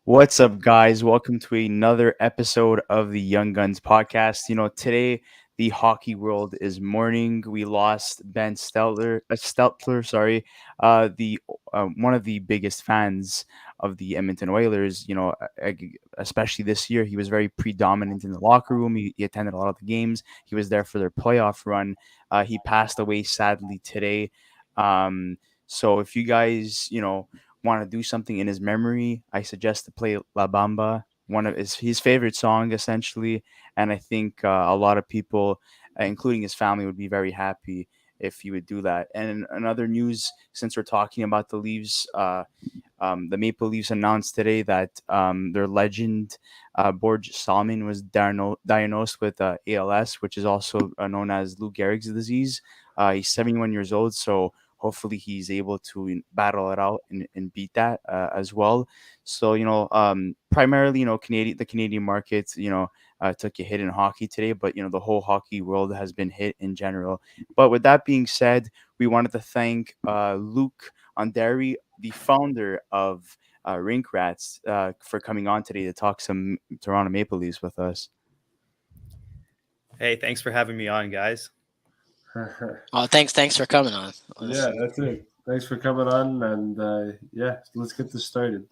What's up, guys? Welcome to another episode of the Young Guns podcast. Today the hockey world is mourning. We lost Ben Steltler, sorry, the one of the biggest fans of the Edmonton Oilers. Especially this year, he was very predominant in the locker room. He attended a lot of the games. He was there for their playoff run. He passed away sadly today. So if you guys, want to do something in his memory, I suggest to play La Bamba, one of his favorite song, essentially. And I think a lot of people, including his family, would be very happy if he would do that. And in another news, since we're talking about the Leafs, the Maple Leafs announced today that their legend, Borj Salmon, was diagnosed with ALS, which is also known as Lou Gehrig's disease. He's 71 years old, so hopefully he's able to battle it out and beat that as well. So primarily, the Canadian market, took a hit in hockey today, but the whole hockey world has been hit in general. But with that being said, we wanted to thank Luke Andary, the founder of Rink Rats, for coming on today to talk some Toronto Maple Leafs with us. Hey, thanks for having me on, guys. Oh, thanks for coming on. Yeah, that's it. Thanks for coming on, and let's get this started.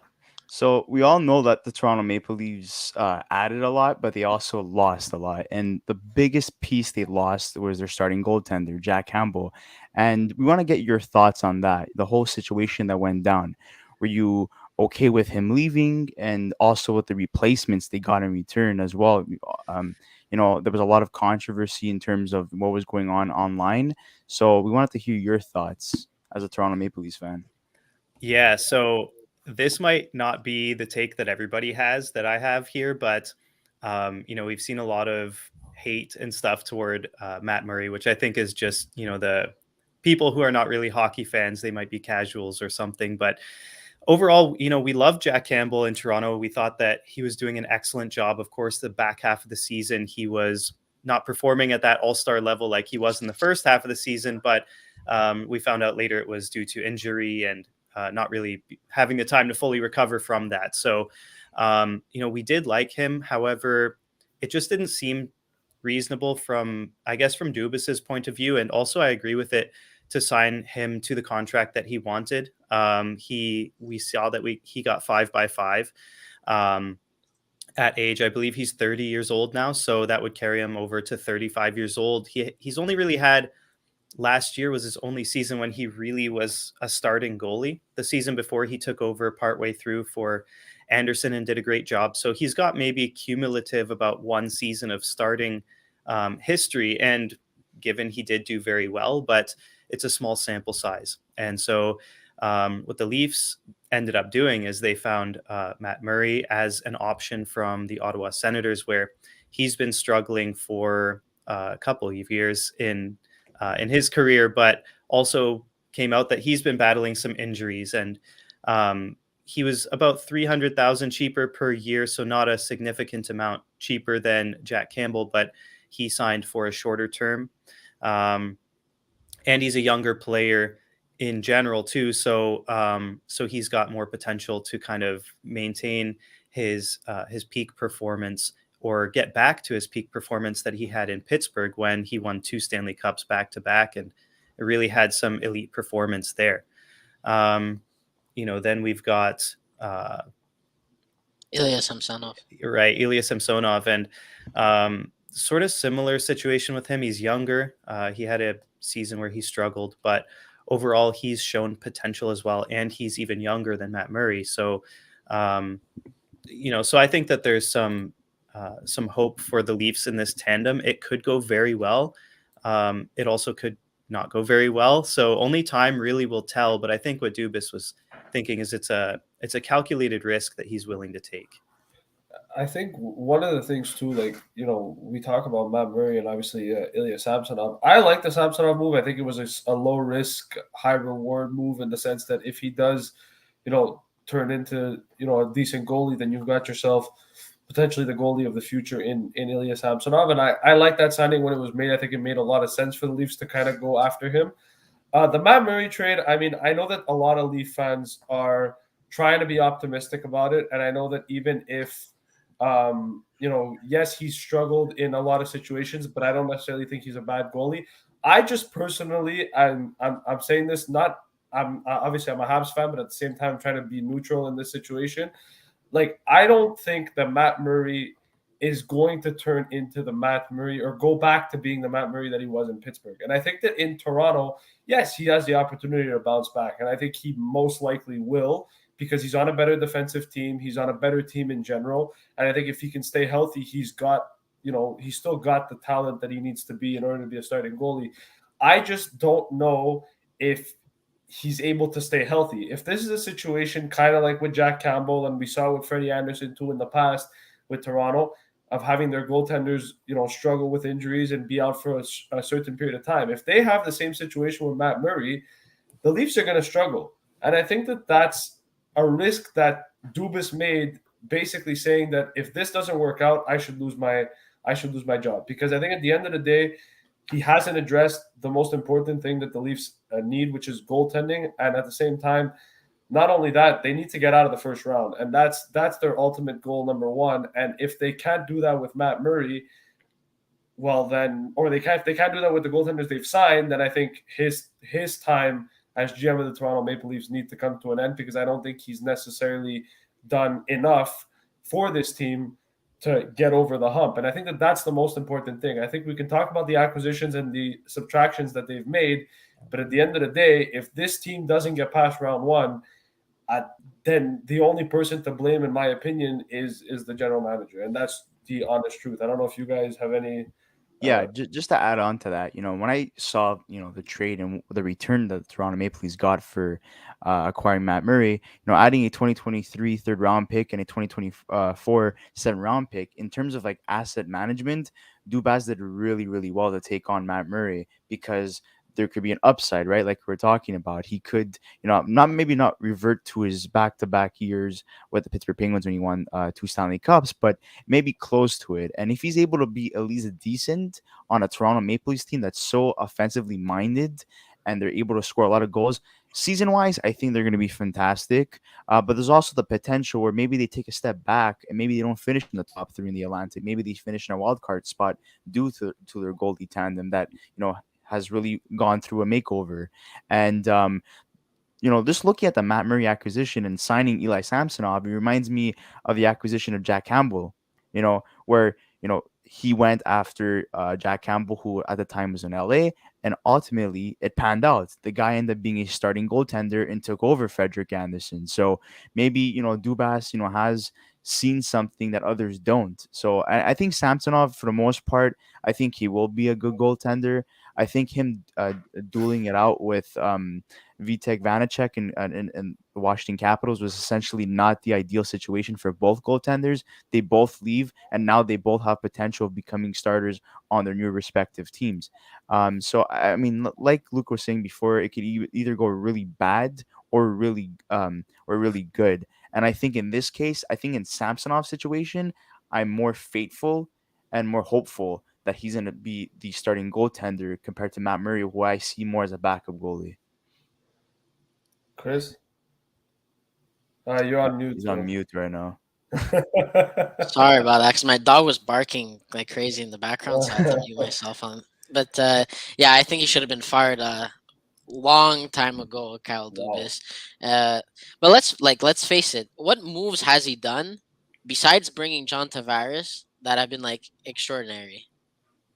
So we all know that the Toronto Maple Leafs added a lot, but they also lost a lot. And the biggest piece they lost was their starting goaltender, Jack Campbell. And we want to get your thoughts on that, the whole situation that went down. Were you okay with him leaving, and also with the replacements they got in return as well? There was a lot of controversy in terms of what was going on online. So we wanted to hear your thoughts as a Toronto Maple Leafs fan. Yeah, so this might not be the take that everybody has that I have here, but we've seen a lot of hate and stuff toward Matt Murray, which I think is just the people who are not really hockey fans. They might be casuals or something, but overall, we love Jack Campbell in Toronto. We thought that he was doing an excellent job. Of course, the back half of the season, he was not performing at that all-star level like he was in the first half of the season, but we found out later it was due to injury and not really having the time to fully recover from that. So, we did like him. However, it just didn't seem reasonable from Dubas's point of view. And also I agree with it to sign him to the contract that he wanted. We saw that he got 5x5 at age, I believe he's 30 years old now. So that would carry him over to 35 years old. He's only really had, last year was his only season when he really was a starting goalie. The season before, he took over partway through for Anderson and did a great job. So he's got maybe cumulative about one season of starting history. And given he did do very well, but it's a small sample size. And so what the Leafs ended up doing is they found Matt Murray as an option from the Ottawa Senators, where he's been struggling for a couple of years in his career, but also came out that he's been battling some injuries, and he was about $300,000 cheaper per year. So not a significant amount cheaper than Jack Campbell, but he signed for a shorter term. And he's a younger player in general too. So he's got more potential to kind of maintain his peak performance, or get back to his peak performance that he had in Pittsburgh when he won 2 Stanley Cups back to back, and it really had some elite performance there. Then we've got Ilya Samsonov. Right, Ilya Samsonov, and sort of similar situation with him. He's younger. He had a season where he struggled, but overall he's shown potential as well, and he's even younger than Matt Murray. So, so I think that there's some hope for the Leafs in this tandem. It could go very well. It also could not go very well. So only time really will tell. But I think what Dubas was thinking is it's a calculated risk that he's willing to take. I think one of the things too, we talk about Matt Murray and obviously Ilya Samsonov. I like the Samsonov move. I think it was a low risk, high reward move, in the sense that if he does, turn into, a decent goalie, then you've got yourself potentially the goalie of the future in Ilya Samsonov. And I like that signing when it was made. I think it made a lot of sense for the Leafs to kind of go after him. The Matt Murray trade, I mean, I know that a lot of Leaf fans are trying to be optimistic about it. And I know that even if, yes, he's struggled in a lot of situations, but I don't necessarily think he's a bad goalie. I just personally, I'm saying this not. Obviously I'm a Habs fan, but at the same time, I'm trying to be neutral in this situation. Like, I don't think that Matt Murray is going to turn into the Matt Murray or go back to being the Matt Murray that he was in Pittsburgh. And I think that in Toronto, yes, he has the opportunity to bounce back. And I think he most likely will, because he's on a better defensive team. He's on a better team in general. And I think if he can stay healthy, he's still got the talent that he needs to be in order to be a starting goalie. I just don't know if he's able to stay healthy. If this is a situation kind of like with Jack Campbell, and we saw with Freddie Anderson too in the past with Toronto, of having their goaltenders, struggle with injuries and be out for a certain period of time. If they have the same situation with Matt Murray, the Leafs are going to struggle. And I think that that's a risk that Dubas made, basically saying that if this doesn't work out, I should lose my job. Because I think at the end of the day, he hasn't addressed the most important thing that the Leafs need, which is goaltending. And at the same time, not only that, they need to get out of the first round. And that's their ultimate goal, number one. And if they can't do that with Matt Murray, well then, or if they can't do that with the goaltenders they've signed, then I think his time as GM of the Toronto Maple Leafs need to come to an end, because I don't think he's necessarily done enough for this team to get over the hump. And I think that that's the most important thing. I think we can talk about the acquisitions and the subtractions that they've made, but at the end of the day, if this team doesn't get past round one, then the only person to blame, in my opinion, is the general manager. And that's the honest truth. I don't know if you guys have any. Yeah, just to add on to that, when I saw, the trade and the return that the Toronto Maple Leafs got for acquiring Matt Murray, adding a 2023 third round pick and a 2024 seventh round pick, in terms of like asset management, Dubas did really, really well to take on Matt Murray, because there could be an upside, right? Like we're talking about, he could, not revert to his back-to-back years with the Pittsburgh Penguins when he won 2 Stanley Cups, but maybe close to it. And if he's able to be at least decent on a Toronto Maple Leafs team that's so offensively minded and they're able to score a lot of goals, season-wise, I think they're going to be fantastic. But there's also the potential where maybe they take a step back and maybe they don't finish in the top 3 in the Atlantic. Maybe they finish in a wild card spot due to their goalie tandem that, has really gone through a makeover. And just looking at the Matt Murray acquisition and signing Ilya Samsonov, it reminds me of the acquisition of Jack Campbell, where, he went after Jack Campbell, who at the time was in LA, and ultimately it panned out. The guy ended up being a starting goaltender and took over Frederik Andersen. So maybe, Dubas, has seen something that others don't. So I think Samsonov, for the most part, I think he will be a good goaltender. I think him dueling it out with Vitek Vanacek and the Washington Capitals was essentially not the ideal situation for both goaltenders. They both leave, and now they both have potential of becoming starters on their new respective teams. So, I mean, like Luke was saying before, it could either go really bad or really good. And I think in this case, in Samsonov's situation, I'm more faithful and more hopeful that he's going to be the starting goaltender compared to Matt Murray, who I see more as a backup goalie. Chris? You're on mute. He's on mute right now. Sorry about that, because my dog was barking like crazy in the background, so I had to mute myself on. But yeah, I think he should have been fired a long time ago, Kyle Dubas. But let's face it. What moves has he done besides bringing John Tavares that have been like extraordinary?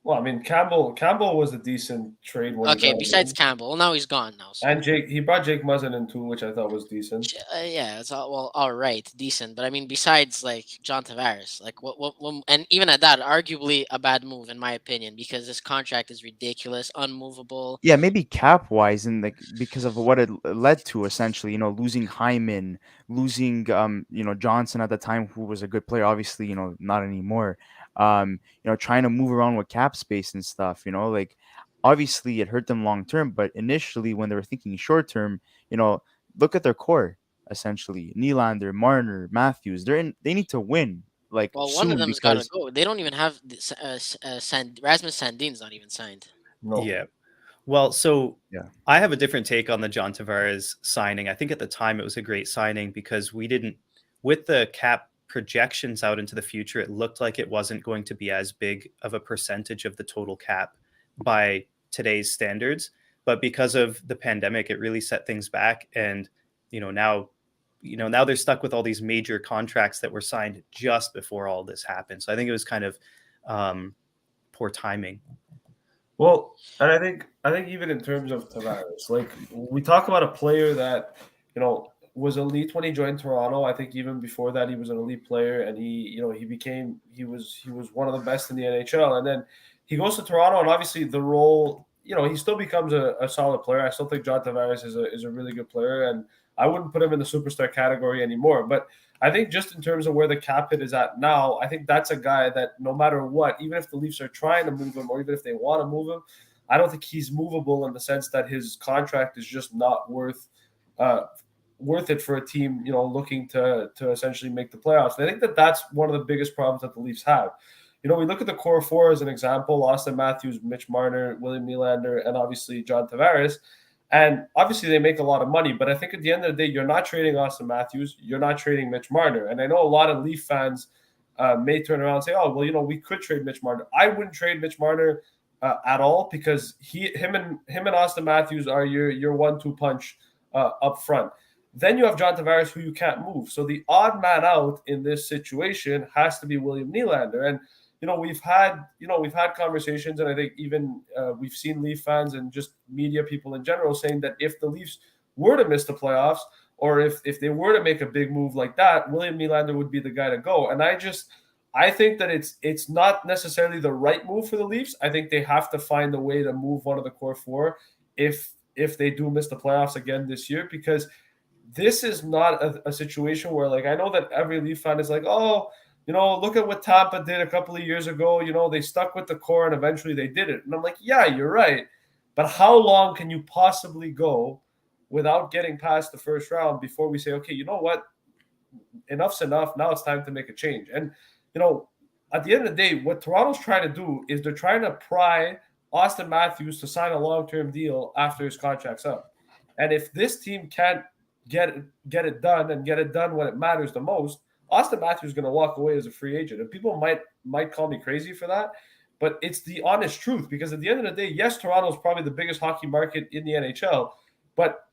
Well, I mean, Campbell was a decent trade. Okay, besides Campbell, well, now he's gone now. So. And he brought Jake Muzzin in too, which I thought was decent. Yeah, it's all right, decent. But I mean, besides like John Tavares, like what, and even at that, arguably a bad move in my opinion, because this contract is ridiculous, unmovable. Yeah, maybe cap wise, and like because of what it led to, essentially, losing Hyman, losing Johnson at the time, who was a good player, obviously, not anymore. Trying to move around with cap space and stuff, like obviously it hurt them long term, but initially when they were thinking short term, look at their core, essentially. Nylander, Marner, Matthews, they need to win. Like, well, one of them's got to go. They don't even have Rasmus Sandin's not even signed. No. Yeah. Well, so Yeah. I have a different take on the John Tavares signing. I think at the time it was a great signing because we didn't, with the cap projections out into the future, it looked like it wasn't going to be as big of a percentage of the total cap by today's standards. But because of the pandemic, it really set things back. And, now they're stuck with all these major contracts that were signed just before all this happened. So I think it was kind of poor timing. Well, and I think even in terms of Tavares, like we talk about a player that was elite when he joined Toronto. I think even before that he was an elite player, and he was one of the best in the NHL. And then he goes to Toronto, and obviously the role, he still becomes a solid player. I still think John Tavares is a really good player, and I wouldn't put him in the superstar category anymore. But I think just in terms of where the cap hit is at now, I think that's a guy that no matter what, even if the Leafs are trying to move him or even if they want to move him, I don't think he's movable in the sense that his contract is just not worth it for a team, looking to essentially make the playoffs. And I think that's one of the biggest problems that the Leafs have. We look at the core four as an example: Austin Matthews, Mitch Marner, William Nylander, and obviously John Tavares. And obviously they make a lot of money, but I think at the end of the day, you're not trading Austin Matthews, you're not trading Mitch Marner. And I know a lot of Leaf fans may turn around and say, "Oh, well, we could trade Mitch Marner." I wouldn't trade Mitch Marner at all because him and Austin Matthews are your 1-2 punch up front. Then you have John Tavares, who you can't move. So the odd man out in this situation has to be William Nylander. And we've had conversations, and I think even we've seen Leaf fans and just media people in general saying that if the Leafs were to miss the playoffs, or if they were to make a big move like that, William Nylander would be the guy to go. And I think that it's not necessarily the right move for the Leafs. I think they have to find a way to move one of the core four if they do miss the playoffs again this year, because this is not a situation where, like, I know that every Leaf fan is like, "Oh, look at what Tampa did a couple of years ago. They stuck with the core and eventually they did it." And I'm like, yeah, you're right. But how long can you possibly go without getting past the first round before we say, okay, you know what? Enough's enough. Now it's time to make a change. And, at the end of the day, what Toronto's trying to do is they're trying to pry Austin Matthews to sign a long-term deal after his contract's up. And if this team can't get it done and get it done when it matters the most, Austin Matthews is going to walk away as a free agent. And people might call me crazy for that, but it's the honest truth, because at the end of the day, yes, Toronto is probably the biggest hockey market in the NHL, but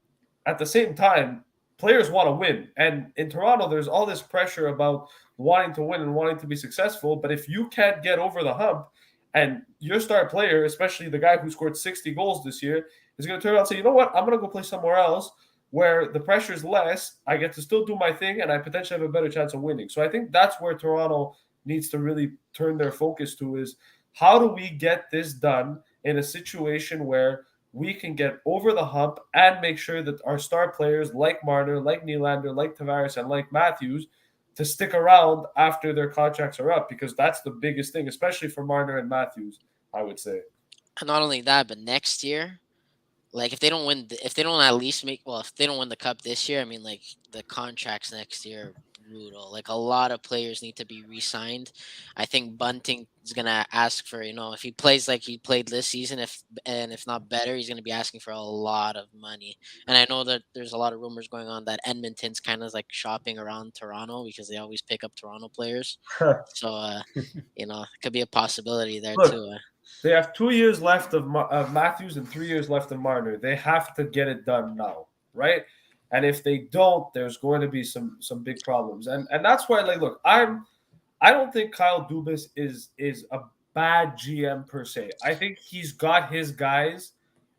at the same time, players want to win. And in Toronto, there's all this pressure about wanting to win and wanting to be successful. But if you can't get over the hump, and your star player, especially the guy who scored 60 goals this year, is going to turn around and say, "You know what, I'm going to go play somewhere else where the pressure is less, I get to still do my thing, and I potentially have a better chance of winning." So I think that's where Toronto needs to really turn their focus to, is how do we get this done in a situation where we can get over the hump and make sure that our star players like Marner, like Nylander, like Tavares, and like Matthews to stick around after their contracts are up, because that's the biggest thing, especially for Marner and Matthews, I would say. And not only that, but next year, like if they don't win if they don't win the cup this year, I mean, like the contracts next year are brutal. Like a lot of players need to be re-signed. I think Bunting is gonna ask for, if he plays like he played this season, if not better, he's gonna be asking for a lot of money. And I know that there's a lot of rumors going on that Edmonton's kind of like shopping around Toronto because they always pick up Toronto players. So it could be a possibility there too. They have 2 years left of Matthews and 3 years left of Marner. They have to get it done now, right? And if they don't, there's going to be some big problems. And that's why, like, look, I don't think Kyle Dubas is a bad GM per se. I think he's got his guys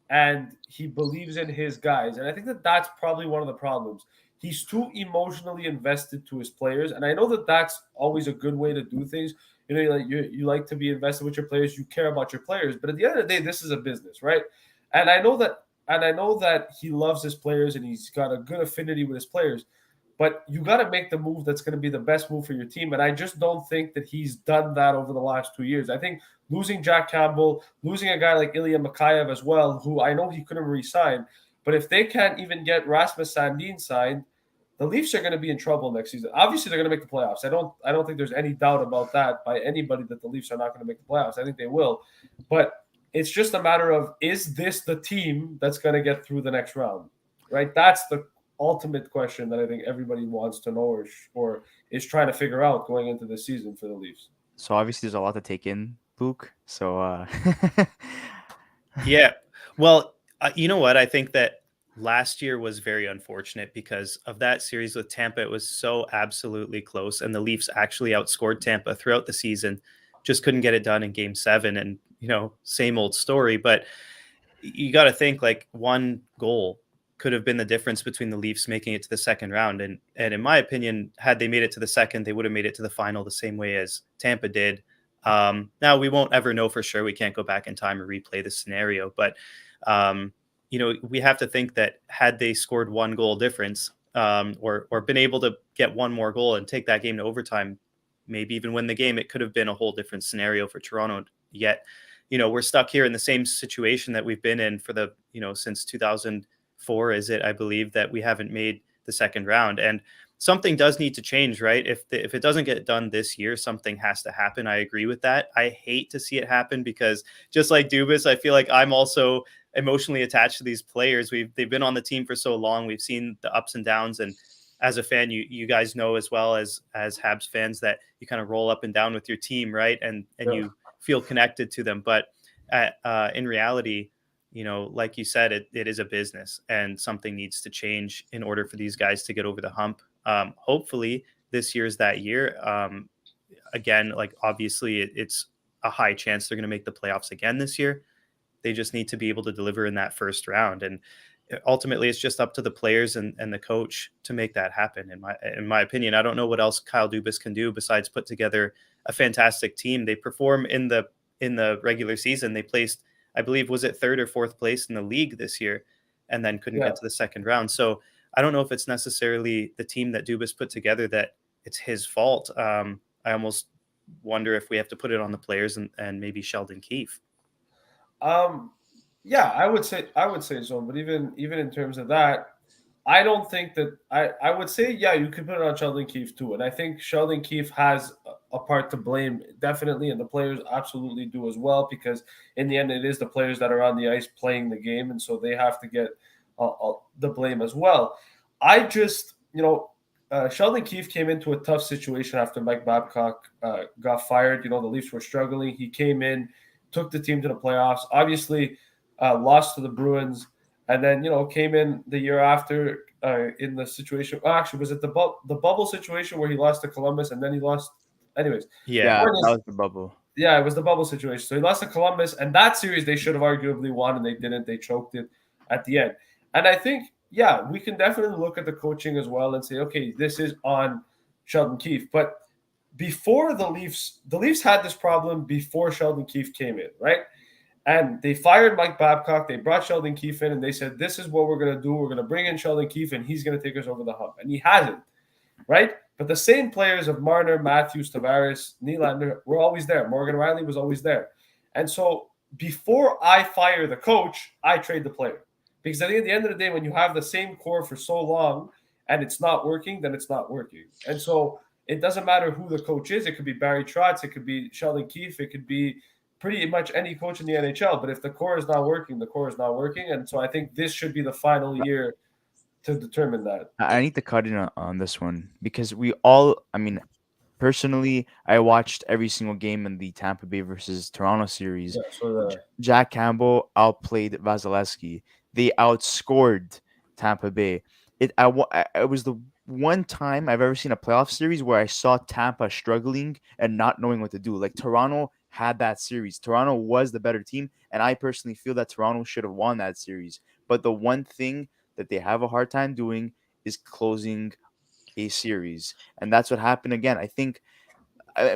and he believes in his guys. And I think that that's probably one of the problems. He's too emotionally invested to his players. And I know that that's always a good way to do things. You like to be invested with your players. You care about your players. But at the end of the day, this is a business, right? And I know that he loves his players and he's got a good affinity with his players. But you got to make the move that's going to be the best move for your team. And I just don't think that he's done that over the last 2 years. I think losing Jack Campbell, losing a guy like Ilya Mikheyev as well, who I know he couldn't re-sign. But if they can't even get Rasmus Sandin signed, the Leafs are going to be in trouble next season. Obviously, they're going to make the playoffs. I don't think there's any doubt about that by anybody that the Leafs are not going to make the playoffs. I think they will. But It's just a matter of, is this the team that's going to get through the next round, right? That's the ultimate question that I think everybody wants to know or is trying to figure out going into the season for the Leafs. So obviously, there's a lot to take in, Luke. So Yeah. Well, you know what? I think that last year was very unfortunate because of that series with Tampa. It was so absolutely close, and the Leafs actually outscored Tampa throughout the season. Just couldn't get it done in Game 7, and same old story. But you got to think like one goal could have been the difference between the Leafs making it to the second round. And in my opinion, had they made it to the second, they would have made it to the final the same way as Tampa did. Now we won't ever know for sure. We can't go back in time or replay the scenario, but we have to think that had they scored one goal difference, or been able to get one more goal and take that game to overtime, maybe even win the game, it could have been a whole different scenario for Toronto. Yet, we're stuck here in the same situation that we've been in for since 2004, is it? I believe that we haven't made the second round, and something does need to change, right? If it doesn't get done this year, something has to happen. I agree with that. I hate to see it happen because just like Dubas, I feel like I'm also emotionally attached to these players. They've been on the team for so long. We've seen the ups and downs, and as a fan, you guys know as well as Habs fans that you kind of roll up and down with your team, right? And you feel connected to them. But in reality, like you said, it is a business, and something needs to change in order for these guys to get over the hump. Hopefully this year's that year. Again, like obviously it's a high chance they're going to make the playoffs again this year. They just need to be able to deliver in that first round. And ultimately it's just up to the players and the coach to make that happen. In my opinion, I don't know what else Kyle Dubas can do besides put together a fantastic team. They perform in the regular season. They placed, I believe, was it third or fourth place in the league this year, and then couldn't get to the second round. So I don't know if it's necessarily the team that Dubas put together that it's his fault. I almost wonder if we have to put it on the players and maybe Sheldon Keefe. Yeah, I would say so. But even in terms of that, I don't think that I would say, yeah, you could put it on Sheldon Keefe too. And I think Sheldon Keefe has a part to blame, definitely, and the players absolutely do as well, because in the end, it is the players that are on the ice playing the game, and so they have to get the blame as well. I just, Sheldon Keefe came into a tough situation after Mike Babcock got fired. The Leafs were struggling. He came in, took the team to the playoffs, obviously lost to the Bruins, and then, came in the year after in the situation. Actually, was it the bubble situation where he lost to Columbus and then he lost? Anyways. Yeah, that was the bubble. Yeah, it was the bubble situation. So he lost to Columbus, and that series they should have arguably won, and they didn't. They choked it at the end. And I think, yeah, we can definitely look at the coaching as well and say, okay, this is on Sheldon Keefe. But before the Leafs had this problem before Sheldon Keefe came in, right? And they fired Mike Babcock. They brought Sheldon Keefe in, and they said, this is what we're going to do. We're going to bring in Sheldon Keefe, and he's going to take us over the hump. And he hasn't, right? But the same players of Marner, Matthews, Tavares, Nylander were always there. Morgan Riley was always there. And so before I fire the coach, I trade the player. Because at the end of the day, when you have the same core for so long and it's not working, then it's not working. And so it doesn't matter who the coach is. It could be Barry Trotz. It could be Sheldon Keefe. It could be pretty much any coach in the NHL. But if the core is not working, the core is not working. And so I think this should be the final year to determine that. I need to cut in on this one because personally, I watched every single game in the Tampa Bay versus Toronto series. Yeah, Jack Campbell outplayed Vasilevsky. They outscored Tampa Bay. It was the one time I've ever seen a playoff series where I saw Tampa struggling and not knowing what to do. Like Toronto had that series. Toronto was the better team, and I personally feel that Toronto should have won that series. But the one thing that they have a hard time doing is closing a series, and that's what happened again. I think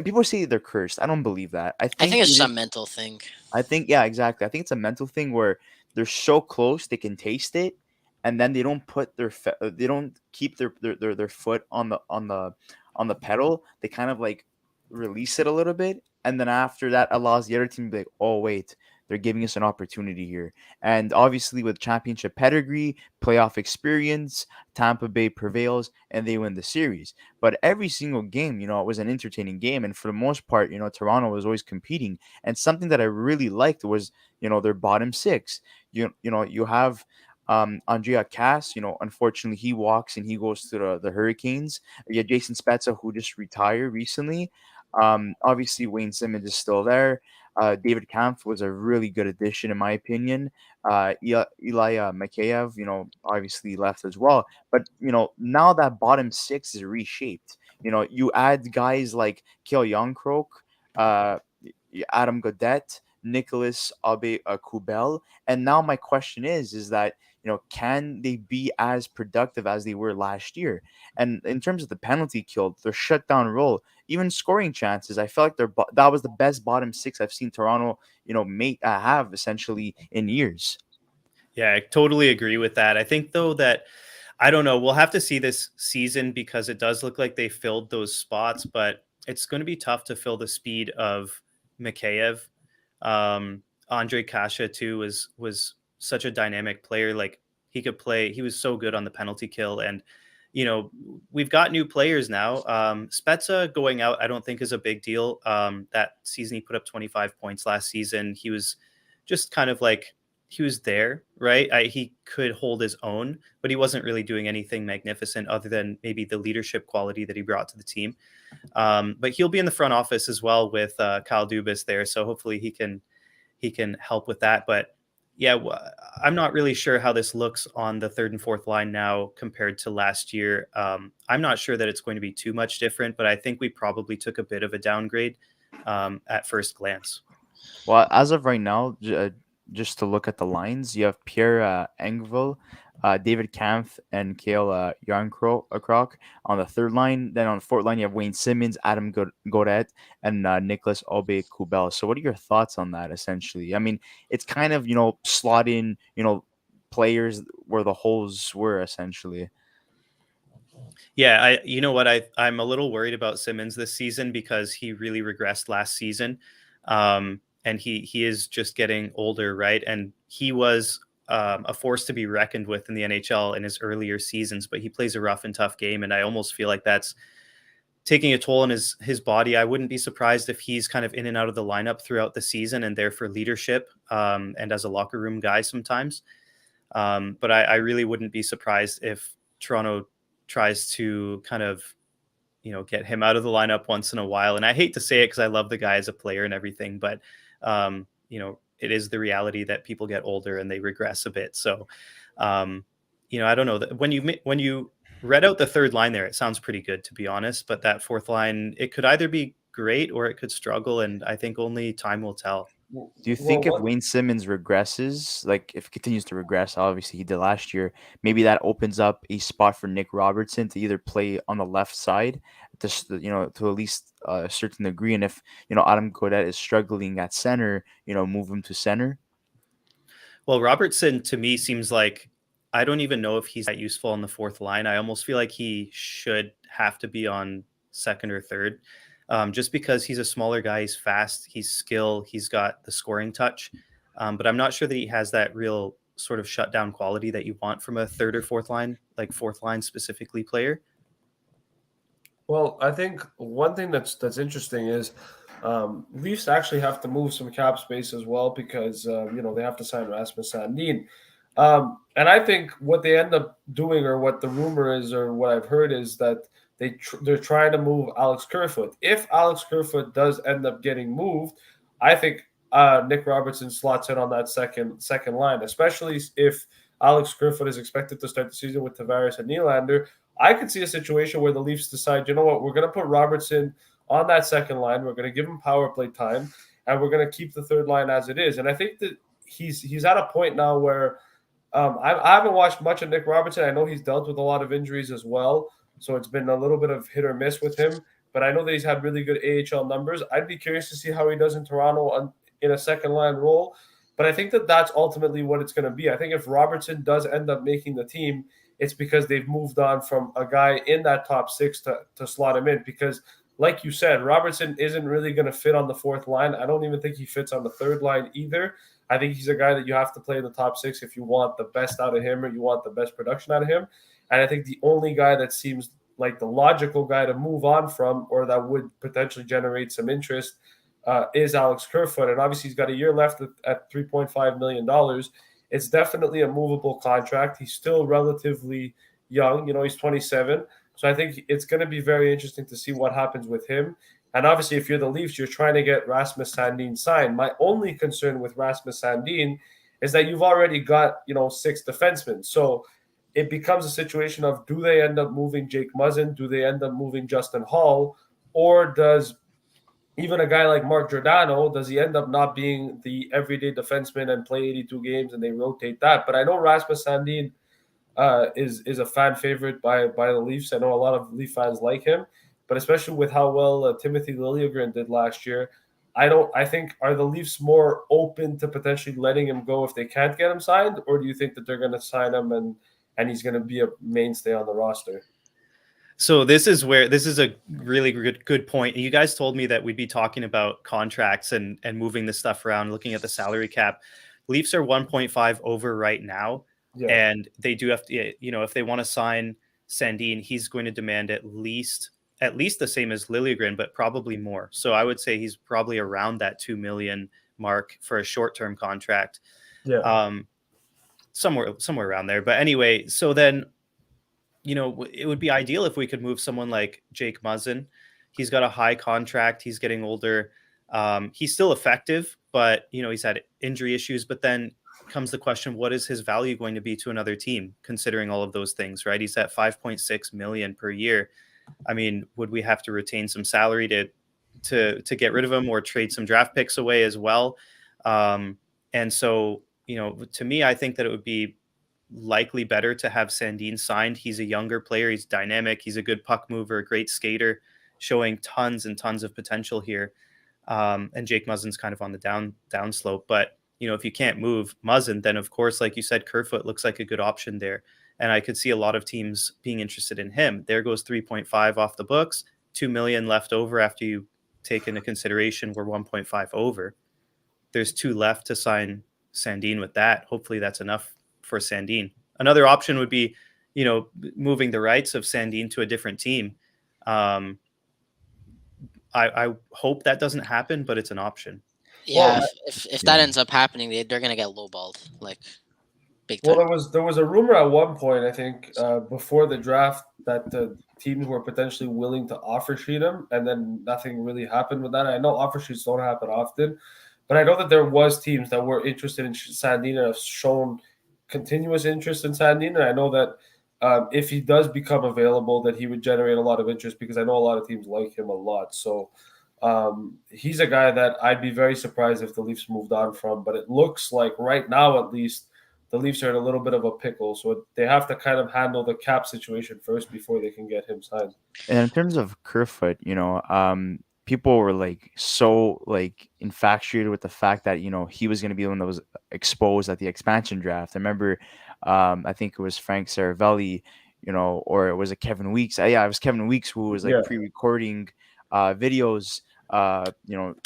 people say they're cursed. I don't believe that. I think it's some mental thing. I think, yeah, exactly. I think it's a mental thing where they're so close they can taste it, and then they don't put they don't keep their foot on the pedal. They kind of like release it a little bit, and then after that allows the other team to be like, oh wait, they're giving us an opportunity here. And obviously, with championship pedigree, playoff experience, Tampa Bay prevails and they win the series. But every single game, it was an entertaining game. And for the most part, Toronto was always competing. And something that I really liked was, their bottom six. You have Ondrej Kase, unfortunately he walks and he goes to the Hurricanes. Yeah, Jason Spezza, who just retired recently. Obviously Wayne Simmons is still there. David Kampf was a really good addition in my opinion. Ilya Mikheyev, obviously left as well. But now that bottom six is reshaped. You add guys like Jarnkrok, uh, Adam Gaudette, Nicolas, Aube-Kubel, and now my question is that can they be as productive as they were last year? And in terms of the penalty kill, their shutdown role, even scoring chances, I felt like that was the best bottom six I've seen Toronto, have essentially in years. Yeah, I totally agree with that. I think though that I don't know, we'll have to see this season because it does look like they filled those spots, but it's going to be tough to fill the speed of Mikheyev. Ondrej Kase too was such a dynamic player. Like he could play, he was so good on the penalty kill. And we've got new players now. Spezza going out, I don't think is a big deal. That season he put up 25 points last season. He was just kind of like he was there, right? He could hold his own, but he wasn't really doing anything magnificent other than maybe the leadership quality that he brought to the team. But he'll be in the front office as well with Kyle Dubas there, so hopefully he can help with that. But yeah, I'm not really sure how this looks on the third and fourth line now compared to last year. I'm not sure that it's going to be too much different, but I think we probably took a bit of a downgrade at first glance. Well, as of right now, just to look at the lines, you have Pierre Engvall, David Kampf, and Calle Jarnkrok on the third line. Then on the fourth line, you have Wayne Simmons, Adam Gaudette, and Nicolas Aube-Kubel. So what are your thoughts on that, essentially? I mean, it's kind of, slot in, players where the holes were, essentially. Yeah, you know what, I'm a little worried about Simmons this season because he really regressed last season. And he is just getting older, right? And he was a force to be reckoned with in the NHL in his earlier seasons, but he plays a rough and tough game, and I almost feel like that's taking a toll on his body. I wouldn't be surprised if he's kind of in and out of the lineup throughout the season and there for leadership and as a locker room guy sometimes. But I really wouldn't be surprised if Toronto tries to kind of get him out of the lineup once in a while. And I hate to say it because I love the guy as a player and everything, but it is the reality that people get older and they regress a bit. So, I don't know that when you read out the third line there, it sounds pretty good, to be honest, but that fourth line, it could either be great or it could struggle. And I think only time will tell. Do you think if Wayne Simmons regresses, like if he continues to regress, obviously he did last year, maybe that opens up a spot for Nick Robertson to either play on the left side, to at least a certain degree, and if Adam Gaudette is struggling at center, move him to center? Well, Robertson to me seems like I don't even know if he's that useful on the fourth line. I almost feel like he should have to be on second or third. Just because he's a smaller guy, he's fast, he's skilled, he's got the scoring touch. But I'm not sure that he has that real sort of shutdown quality that you want from a third or fourth line, like fourth line specifically player. Well, I think one thing that's interesting is Leafs actually have to move some cap space as well because they have to sign Rasmus Sandin. And I think what they end up doing, or what the rumor is, or what I've heard, is that they're trying to move Alex Kerfoot. If Alex Kerfoot does end up getting moved, I think Nick Robertson slots in on that second line, especially if Alex Kerfoot is expected to start the season with Tavares and Nylander. I could see a situation where the Leafs decide, you know what, we're going to put Robertson on that second line. We're going to give him power play time, and we're going to keep the third line as it is. And I think that he's at a point now where I haven't watched much of Nick Robertson. I know he's dealt with a lot of injuries as well, so it's been a little bit of hit or miss with him. But I know that he's had really good AHL numbers. I'd be curious to see how he does in Toronto in a second line role. But I think that that's ultimately what it's going to be. I think if Robertson does end up making the team, it's because they've moved on from a guy in that top six to slot him in. Because like you said, Robertson isn't really going to fit on the fourth line. I don't even think he fits on the third line either. I think he's a guy that you have to play in the top six if you want the best out of him or you want the best production out of him. And I think the only guy that seems like the logical guy to move on from, or that would potentially generate some interest, is Alex Kerfoot. And obviously he's got a year left at $3.5 million. It's definitely a movable contract. He's still relatively young. He's 27. So I think it's going to be very interesting to see what happens with him. And obviously, if you're the Leafs, you're trying to get Rasmus Sandin signed. My only concern with Rasmus Sandin is that you've already got, 6 defensemen. So it becomes a situation of, do they end up moving Jake Muzzin? Do they end up moving Justin Hall? Or does even a guy like Mark Giordano, does he end up not being the everyday defenseman and play 82 games and they rotate that? But I know Rasmus Sandin is a fan favorite by the Leafs. I know a lot of Leaf fans like him, but especially with how well Timothy Liljegren did last year, I think, are the Leafs more open to potentially letting him go if they can't get him signed, or do you think that they're going to sign him and he's going to be a mainstay on the roster? So this is a really good point. You guys told me that we'd be talking about contracts and moving this stuff around, looking at the salary cap. Leafs are 1.5 over right now. Yeah. And they do have to, if they want to sign Sandin, he's going to demand at least the same as Liljegren, but probably more. So I would say he's probably around that 2 million mark for a short-term contract. Yeah. Somewhere around there. But anyway, so then, it would be ideal if we could move someone like Jake Muzzin. He's got a high contract. He's getting older. He's still effective, but, he's had injury issues. But then comes the question, what is his value going to be to another team, considering all of those things, right? He's at 5.6 million per year. I mean, would we have to retain some salary to get rid of him or trade some draft picks away as well? And so, to me, I think that it would be likely better to have Sandin signed. He's a younger player. He's dynamic. He's a good puck mover, a great skater, showing tons and tons of potential here. And Jake Muzzin's kind of on the down slope. But, if you can't move Muzzin, then of course, like you said, Kerfoot looks like a good option there. And I could see a lot of teams being interested in him. There goes 3.5 off the books, 2 million left over after you take into consideration we're 1.5 over. There's 2 left to sign Sandin with that. Hopefully that's enough for Sandin. Another option would be, moving the rights of Sandin to a different team. I hope that doesn't happen, but it's an option. Yeah, if that ends up happening, they're going to get lowballed, like big time. Well, there was a rumor at one point, I think, before the draft, that the teams were potentially willing to offer sheet him, and then nothing really happened with that. I know offer sheets don't happen often, but I know that there was teams that were interested in Sandin and have shown continuous interest in Sandin, and I know that if he does become available, that he would generate a lot of interest, because I know a lot of teams like him a lot. So he's a guy that I'd be very surprised if the Leafs moved on from, but it looks like right now, at least, the Leafs are in a little bit of a pickle, so they have to kind of handle the cap situation first before they can get him signed. And in terms of Kerfoot, people were so infatuated with the fact that he was going to be the one that was exposed at the expansion draft. I remember, I think it was Frank Saravelli, or it was Kevin Weeks. It was Kevin Weeks who was pre-recording videos,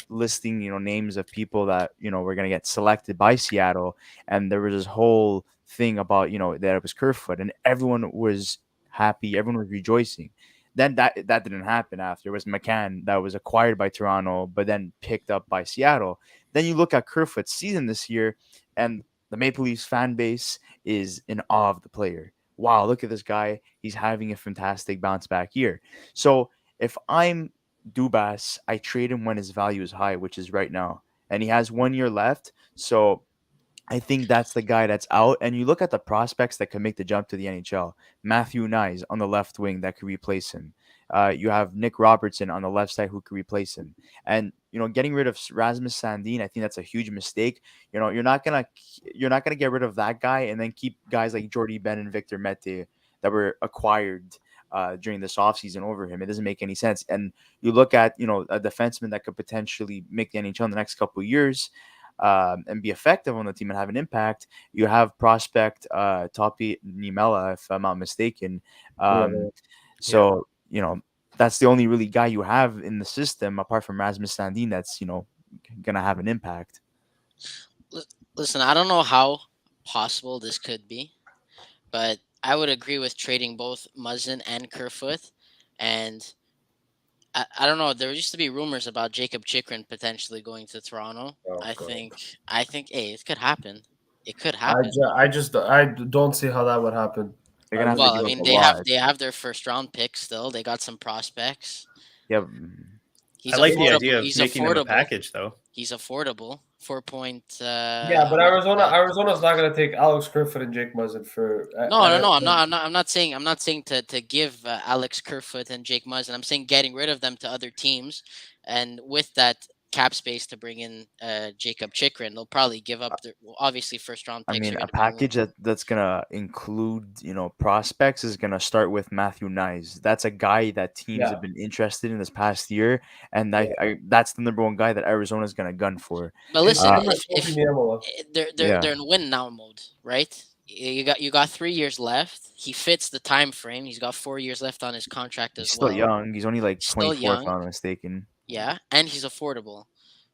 listing names of people that were going to get selected by Seattle, and there was this whole thing about that it was Kerfoot, and everyone was happy, everyone was rejoicing. Then that didn't happen. After it was McCann that was acquired by Toronto, but then picked up by Seattle. Then you look at Kerfoot's season this year, and the Maple Leafs fan base is in awe of the player. Wow, look at this guy. He's having a fantastic bounce back year. So if I'm Dubas, I trade him when his value is high, which is right now. And he has 1 year left. So I think that's the guy that's out. And you look at the prospects that can make the jump to the NHL. Matthew Nyes on the left wing that could replace him. You have Nick Robertson on the left side who could replace him. And getting rid of Rasmus Sandin, I think that's a huge mistake. You're not gonna get rid of that guy and then keep guys like Jordy Benn and Victor Mete that were acquired during this offseason over him. It doesn't make any sense. And you look at a defenseman that could potentially make the NHL in the next couple of years. And be effective on the team and have an impact. You have prospect Topi Niemela, if I'm not mistaken. that's the only really guy you have in the system apart from Rasmus Sandin that's gonna have an impact. Listen, I don't know how possible this could be, but I would agree with trading both Muzzin and Kerfoot. And I don't know. There used to be rumors about Jacob Chikrin potentially going to Toronto. Oh, I God. think hey, it could happen. It could I, happen. I don't see how that would happen. They're gonna have to Well, I give up mean, a lot. they have their first round pick still. They got some prospects. Yeah, He's I like the affordable. idea of He's making them a affordable. package, though. He's affordable. 4 point. Yeah, but Arizona's not going to take Alex Kerfoot and Jake Muzzin for. No. I'm not saying to give Alex Kerfoot and Jake Muzzin. I'm saying getting rid of them to other teams, and with that cap space to bring in Jacob Chikrin, they'll probably give up their obviously first round I picks. mean, a package that's gonna include prospects is gonna start with Matthew Nyes. That's a guy that teams have been interested in this past year, and I that's the number one guy that Arizona's gonna gun for. But listen, if they're in win now mode, right? You got 3 years left. He fits the time frame. He's got 4 years left on his contract as He's well. still young. He's only like 24, if I'm not mistaken. Yeah, and he's affordable.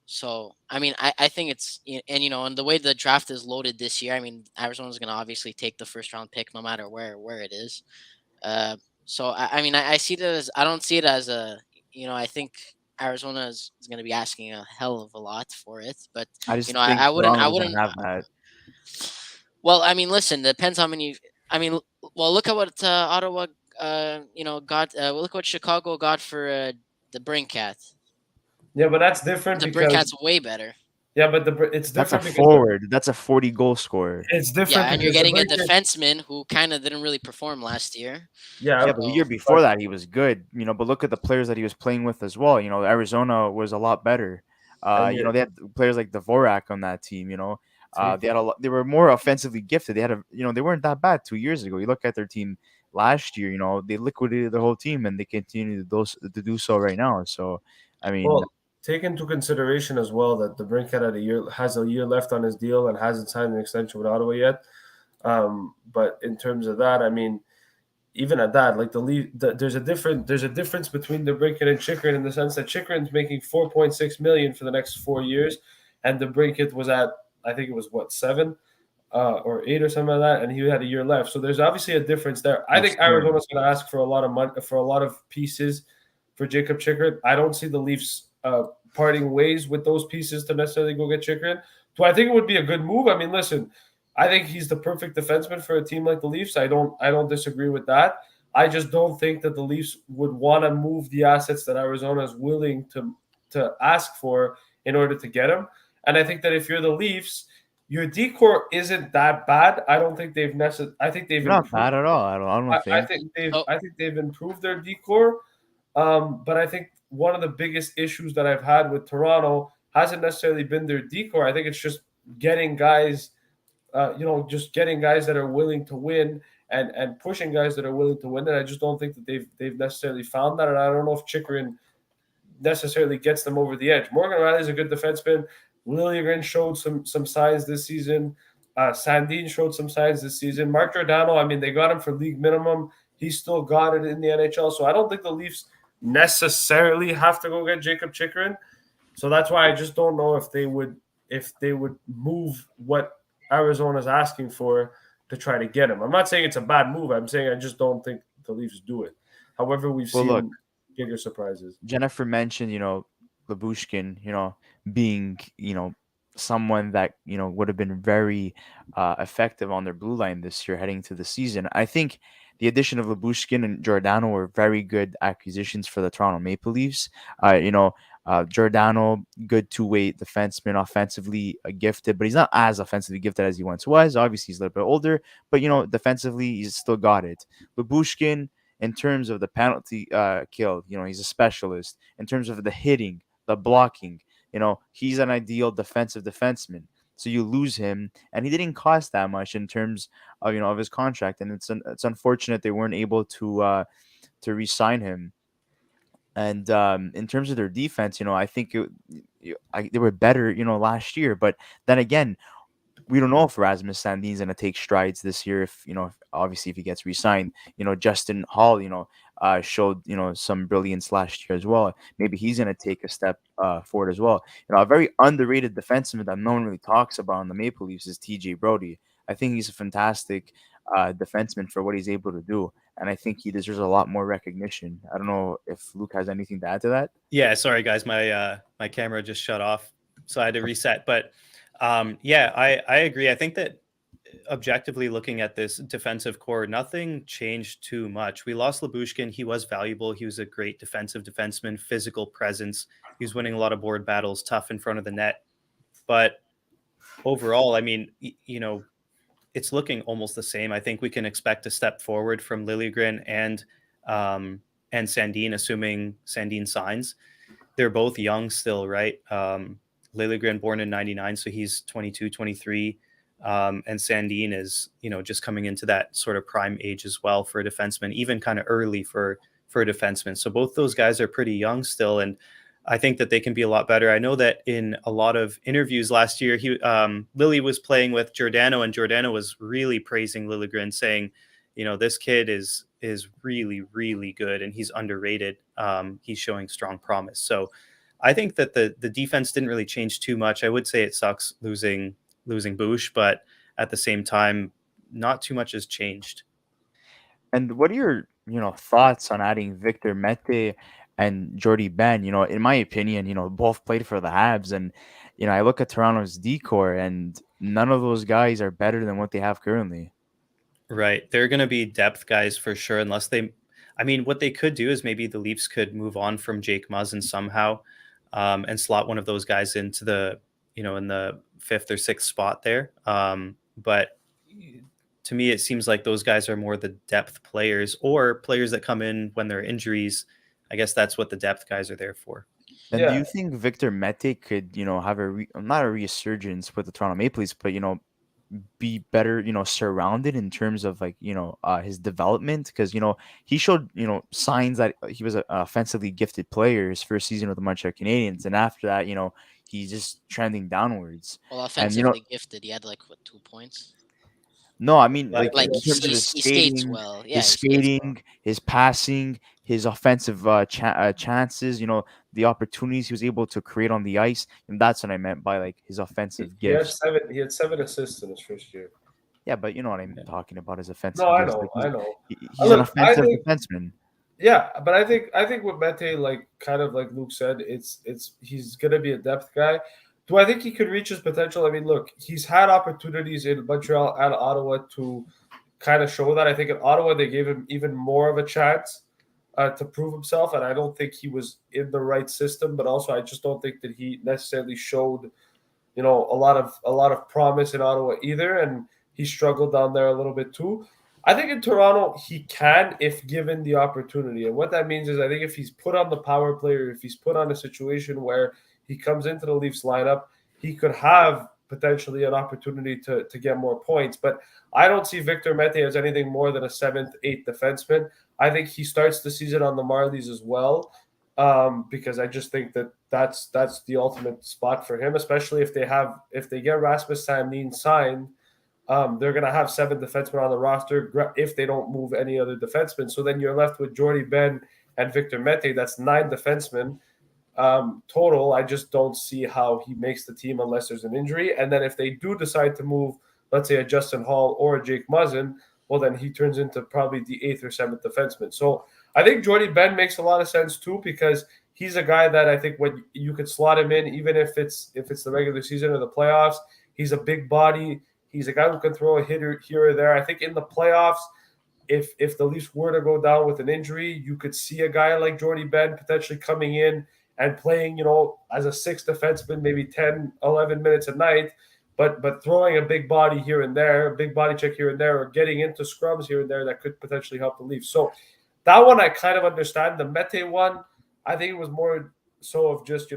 So I mean, I think it's and the way the draft is loaded this year, I mean, Arizona's going to obviously take the first round pick no matter where it is. So I mean, I see it as I don't see it as I think Arizona is going to be asking a hell of a lot for it, but I just think I wouldn't have that. Well, I mean, listen, depends how many. I mean, well, look at what Ottawa, got. Look what Chicago got for the Brinkat. Yeah, but that's different. The Brinkat's way better. Yeah, but it's different. That's a forward. That's a 40-goal scorer. It's different. Yeah, and you're getting a defenseman who kind of didn't really perform last year. Yeah, but the year before that he was good. But look at the players that he was playing with as well. Arizona was a lot better. They had players like Dvorak on that team. They had they were more offensively gifted. They had they weren't that bad 2 years ago. You look at their team last year. They liquidated the whole team, and they continue to do so right now. So, I mean. Well, take into consideration as well that the Brinkat has a year left on his deal and hasn't signed an extension with Ottawa yet. But in terms of that, I mean, even at that, like there's a difference between the Brinkat and Chikrin in the sense that Chikrin's making $4.6 million for the next 4 years, and the Brinkat was at, I think it was 7 or 8 or something like that, and he had a year left. So there's obviously a difference there. I think Arizona's going to ask for a lot of money, for a lot of pieces for Jacob Chikrin. I don't see the Leafs parting ways with those pieces to necessarily go get Chikrin. Do I think it would be a good move? I mean, listen, I think he's the perfect defenseman for a team like the Leafs. I don't disagree with that. I just don't think that the Leafs would want to move the assets that Arizona is willing to ask for in order to get him. And I think that if you're the Leafs, your decor isn't that bad. I don't think they've I think they've not bad at all. I think they've improved their decor. But I think one of the biggest issues that I've had with Toronto hasn't necessarily been their decor. I think it's just getting guys, just getting guys that are willing to win and pushing guys that are willing to win. And I just don't think that they've necessarily found that. And I don't know if Chikrin necessarily gets them over the edge. Morgan Rielly's a good defenseman. Liljegren showed some signs this season. Sandin showed some signs this season. Mark Giordano, I mean, they got him for league minimum. He still got it in the NHL. So I don't think the Leafs necessarily have to go get Jacob Chikrin. So that's why I just don't know if they would move what Arizona's asking for to try to get him. I'm not saying it's a bad move. I'm saying I just don't think the Leafs do it. However, we've seen bigger surprises. Jennifer mentioned, Lyubushkin, being, someone that, would have been very effective on their blue line this year heading to the season. I think the addition of Lyubushkin and Giordano were very good acquisitions for the Toronto Maple Leafs. Giordano, good two-way defenseman, offensively gifted, but he's not as offensively gifted as he once was. Obviously, he's a little bit older, but, defensively, he's still got it. Lyubushkin, in terms of the penalty kill, he's a specialist. In terms of the hitting, the blocking, he's an ideal defensive defenseman. So you lose him, and he didn't cost that much in terms of of his contract, and it's unfortunate they weren't able to re-sign him. And in terms of their defense, I think they were better, last year. But then again, we don't know if Rasmus Sandin's going to take strides this year. If obviously if he gets re-signed, Justin Hall, showed some brilliance last year as well. Maybe he's going to take a step forward as well. A very underrated defenseman that no one really talks about on the Maple Leafs is TJ Brody. I think he's a fantastic defenseman for what he's able to do, and I think he deserves a lot more recognition. I don't know if Luke has anything to add to that. Yeah, sorry guys, my camera just shut off, so I had to reset. But yeah, I agree. I think that objectively looking at this defensive core, nothing changed too much. We lost Lyubushkin. He was valuable. He was a great defensive defenseman, physical presence. He was winning a lot of board battles, tough in front of the net. But overall, I mean, it's looking almost the same. I think we can expect a step forward from Liljegren and Sandin, assuming Sandin signs. They're both young still, right? Liljegren born in 99, so he's 22, 23. And Sandin is, just coming into that sort of prime age as well for a defenseman, even kind of early for a defenseman. So both those guys are pretty young still, and I think that they can be a lot better. I know that in a lot of interviews last year, Lily was playing with Giordano, and Giordano was really praising Liljegren, saying, this kid is really, really good, and he's underrated. He's showing strong promise. So I think that the defense didn't really change too much. I would say it sucks losing Bush, but at the same time, not too much has changed. And what are your thoughts on adding Victor Mete and Jordy Benn? In my opinion, both played for the Habs, and I look at Toronto's decor, and none of those guys are better than what they have currently. Right, they're going to be depth guys for sure, unless they. I mean, what they could do is maybe the Leafs could move on from Jake Muzzin somehow, and slot one of those guys into the in the 5th or 6th spot there. But to me, it seems like those guys are more the depth players or players that come in when there are injuries. I guess that's what the depth guys are there for. And do you think Victor Mete could, have not a resurgence with the Toronto Maple Leafs, but, be better, surrounded in terms of his development? Because, he showed, signs that he was an offensively gifted player his first season with the Montreal Canadiens. And after that, he's just trending downwards. Well, offensively gifted, he had 2 points. No, I mean, in he terms of his skates well. Yeah, his skating, his passing, his offensive chances, the opportunities he was able to create on the ice, and that's what I meant by his offensive gifts. He had 7 assists in his first year. Yeah, but you know what I'm talking about, his offensive gifts. I know. He's an offensive defenseman. Yeah, but I think with Mete, kind of like Luke said, he's gonna be a depth guy. Do I think he could reach his potential? I mean, look, he's had opportunities in Montreal and Ottawa to kind of show that. I think in Ottawa they gave him even more of a chance to prove himself, and I don't think he was in the right system. But also, I just don't think that he necessarily showed, a lot of promise in Ottawa either, and he struggled down there a little bit too. I think in Toronto he can, if given the opportunity, and what that means is I think if he's put on the power play, or if he's put on a situation where he comes into the Leafs lineup, he could have potentially an opportunity to get more points. But I don't see Victor Mete as anything more than a 7th, 8th defenseman. I think he starts the season on the Marlies as well, because I just think that's the ultimate spot for him, especially if they get Rasmus Sandin signed. They're going to have 7 defensemen on the roster if they don't move any other defensemen. So then you're left with Jordy Benn and Victor Mete. That's 9 defensemen. Total. I just don't see how he makes the team unless there's an injury. And then if they do decide to move, let's say, a Justin Hall or a Jake Muzzin, well, then he turns into probably the 8th or 7th defenseman. So I think Jordy Benn makes a lot of sense too, because he's a guy that I think when you could slot him in, even if it's the regular season or the playoffs, he's a big body. He's a guy who can throw a hitter here or there. I think in the playoffs, if the Leafs were to go down with an injury, you could see a guy like Jordy Benn potentially coming in and playing, as a 6th defenseman, maybe 10, 11 minutes a night, but throwing a big body here and there, a big body check here and there, or getting into scrums here and there that could potentially help the Leafs. So that one I kind of understand. The Mete one, I think it was more so of just,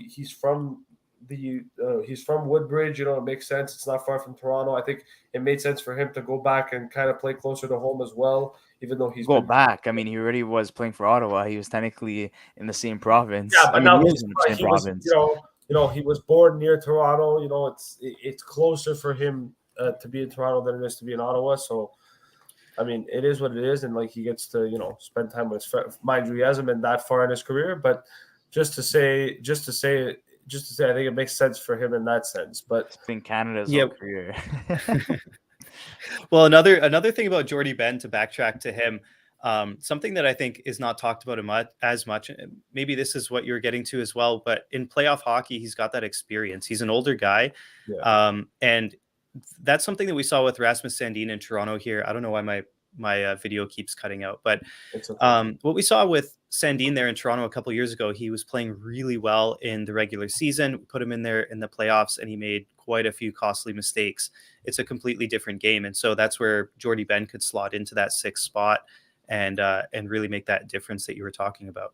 he's from Woodbridge, it makes sense. It's not far from Toronto. I think it made sense for him to go back and kind of play closer to home as well, even though he's back. I mean, he already was playing for Ottawa. He was technically in the same province. Yeah, but now he's in the same province. He was born near Toronto. It's closer for him to be in Toronto than it is to be in Ottawa. So I mean, it is what it is, and like he gets to spend time with his friends. Mind you, he hasn't been that far in his career, but just to say, I think it makes sense for him in that sense. But in Canada's Yeah. whole career. Well, another thing about Jordy Benn, to backtrack to him, something that I think is not talked about as much. Maybe this is what you're getting to as well, but in playoff hockey, he's got that experience. He's an older guy, and that's something that we saw with Rasmus Sandin in Toronto here. I don't know why my video keeps cutting out, but it's okay. what we saw with Sandin there in Toronto a couple of years ago, he was playing really well in the regular season. We put him in there in the playoffs, and he made quite a few costly mistakes. It's a completely different game, and so that's where Jordy Benn could slot into that sixth spot and really make that difference that you were talking about.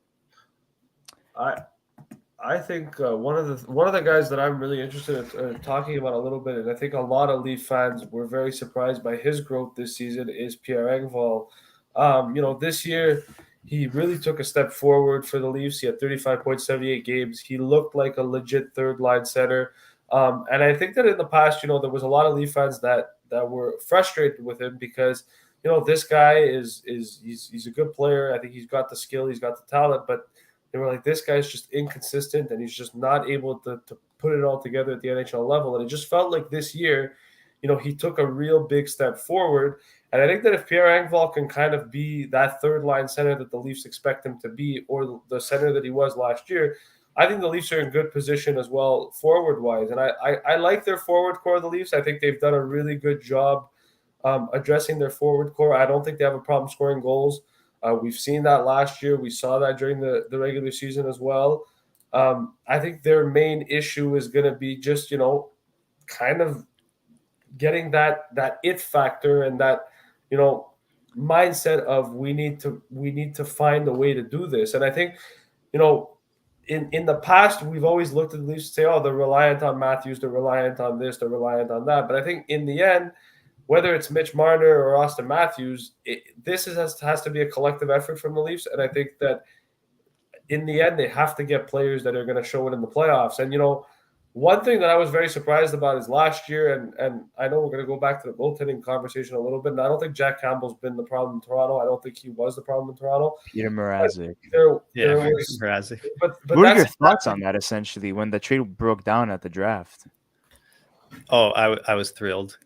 I think one of the guys that I'm really interested in talking about a little bit, and I think a lot of Leaf fans were very surprised by his growth this season, is Pierre Engvall. This year he really took a step forward for the Leafs. He had 35.78 games. He looked like a legit third line center. And I think that in the past, there was a lot of Leaf fans that were frustrated with him because, this guy he's a good player. I think he's got the skill, he's got the talent, but they were like, this guy's just inconsistent and he's just not able to put it all together at the NHL level. And it just felt like this year, he took a real big step forward. And I think that if Pierre Engvall can kind of be that third line center that the Leafs expect him to be, or the center that he was last year, I think the Leafs are in good position as well forward-wise. And I like their forward core of the Leafs. I think they've done a really good job addressing their forward core. I don't think they have a problem scoring goals. We've seen that last year. We saw that during the regular season as well. I think their main issue is going to be just, kind of getting that it factor and that, mindset of we need to find a way to do this. And I think, in the past, we've always looked at the Leafs and say, oh, they're reliant on Matthews, they're reliant on this, they're reliant on that. But I think in the end, whether it's Mitch Marner or Austin Matthews, this has to be a collective effort from the Leafs. And I think that in the end, they have to get players that are going to show it in the playoffs. And, one thing that I was very surprised about is last year, and I know we're going to go back to the goaltending conversation a little bit, and I don't think Jack Campbell's been the problem in Toronto. I don't think he was the problem in Toronto. Petr Mrazek. There was, Mrazek. But what are your thoughts on that, essentially, when the trade broke down at the draft? Oh, I was thrilled.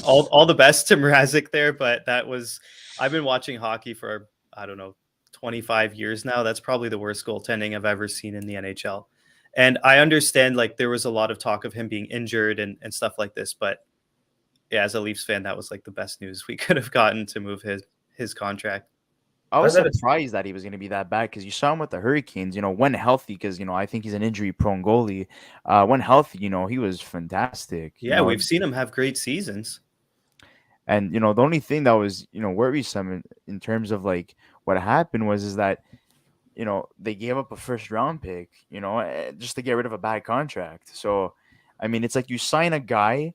All the best to Mrazek there, but I've been watching hockey for, I don't know, 25 years now. That's probably the worst goaltending I've ever seen in the NHL. And I understand, like, there was a lot of talk of him being injured and stuff like this, but yeah, as a Leafs fan, that was like the best news we could have gotten to move his contract. I was surprised that he was going to be that bad because you saw him with the Hurricanes, when healthy, because, I think he's an injury-prone goalie. When healthy, he was fantastic. Yeah, we've seen him have great seasons. And, the only thing that was, worrisome in terms of, like, what happened is that, they gave up a first-round pick, just to get rid of a bad contract. So, I mean, it's like you sign a guy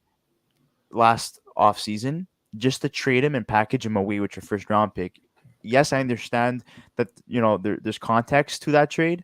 last offseason just to trade him and package him away with your first-round pick. Yes, I understand that, there's context to that trade,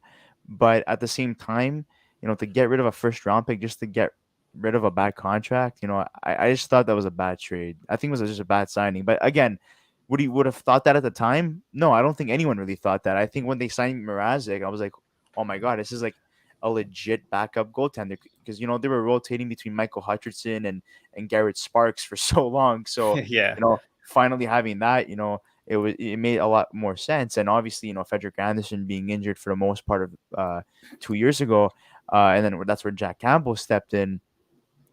but at the same time, to get rid of a first-round pick just to get rid of a bad contract, I just thought that was a bad trade. I think it was just a bad signing. But again, would have thought that at the time? No, I don't think anyone really thought that. I think when they signed Mrazek, I was like, oh my God, this is like a legit backup goaltender, because, they were rotating between Michael Hutchinson and Garrett Sparks for so long. So, yeah, finally having that, it made a lot more sense. And obviously, Frederik Andersen being injured for the most part of 2 years ago, and then that's where Jack Campbell stepped in.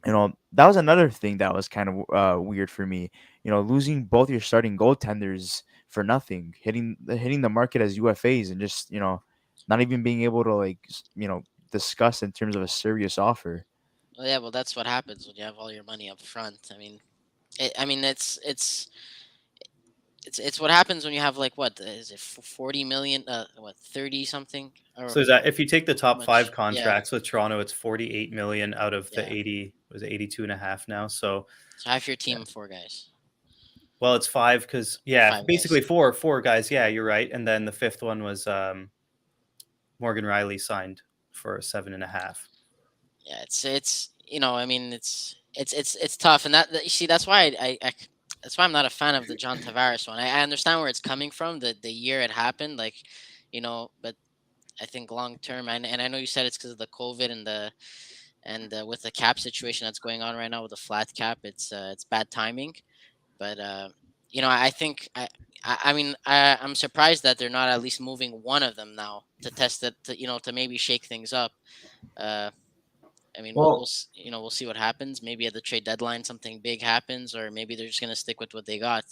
That was another thing that was kind of weird for me. Losing both your starting goaltenders for nothing, hitting the market as UFAs, and just not even being able to, like, discuss in terms of a serious offer. Well, yeah, well, that's what happens when you have all your money up front. I mean, it's what happens when you have, like, what is it, 40 million, 30 something? So is that, if you take the top 5 contracts with Toronto, it's 48 million out of the 80, was it 82 and a half now? So half your team, 4 guys. Well, it's 5 because basically guys. four guys. Yeah, you're right. And then the 5th one was Morgan Riley signed for 7.5. Yeah, it's I mean, it's tough, and that you see, that's why that's why I'm not a fan of the John Tavares one. I understand where it's coming from, the year it happened, like, but I think long term, and I know you said it's because of the COVID and with the cap situation that's going on right now with the flat cap, it's bad timing. But I think I'm surprised that they're not at least moving one of them now to test it, to maybe shake things up. Uh, I mean, Well, we'll see what happens. Maybe at the trade deadline, something big happens, or maybe they're just gonna stick with what they got.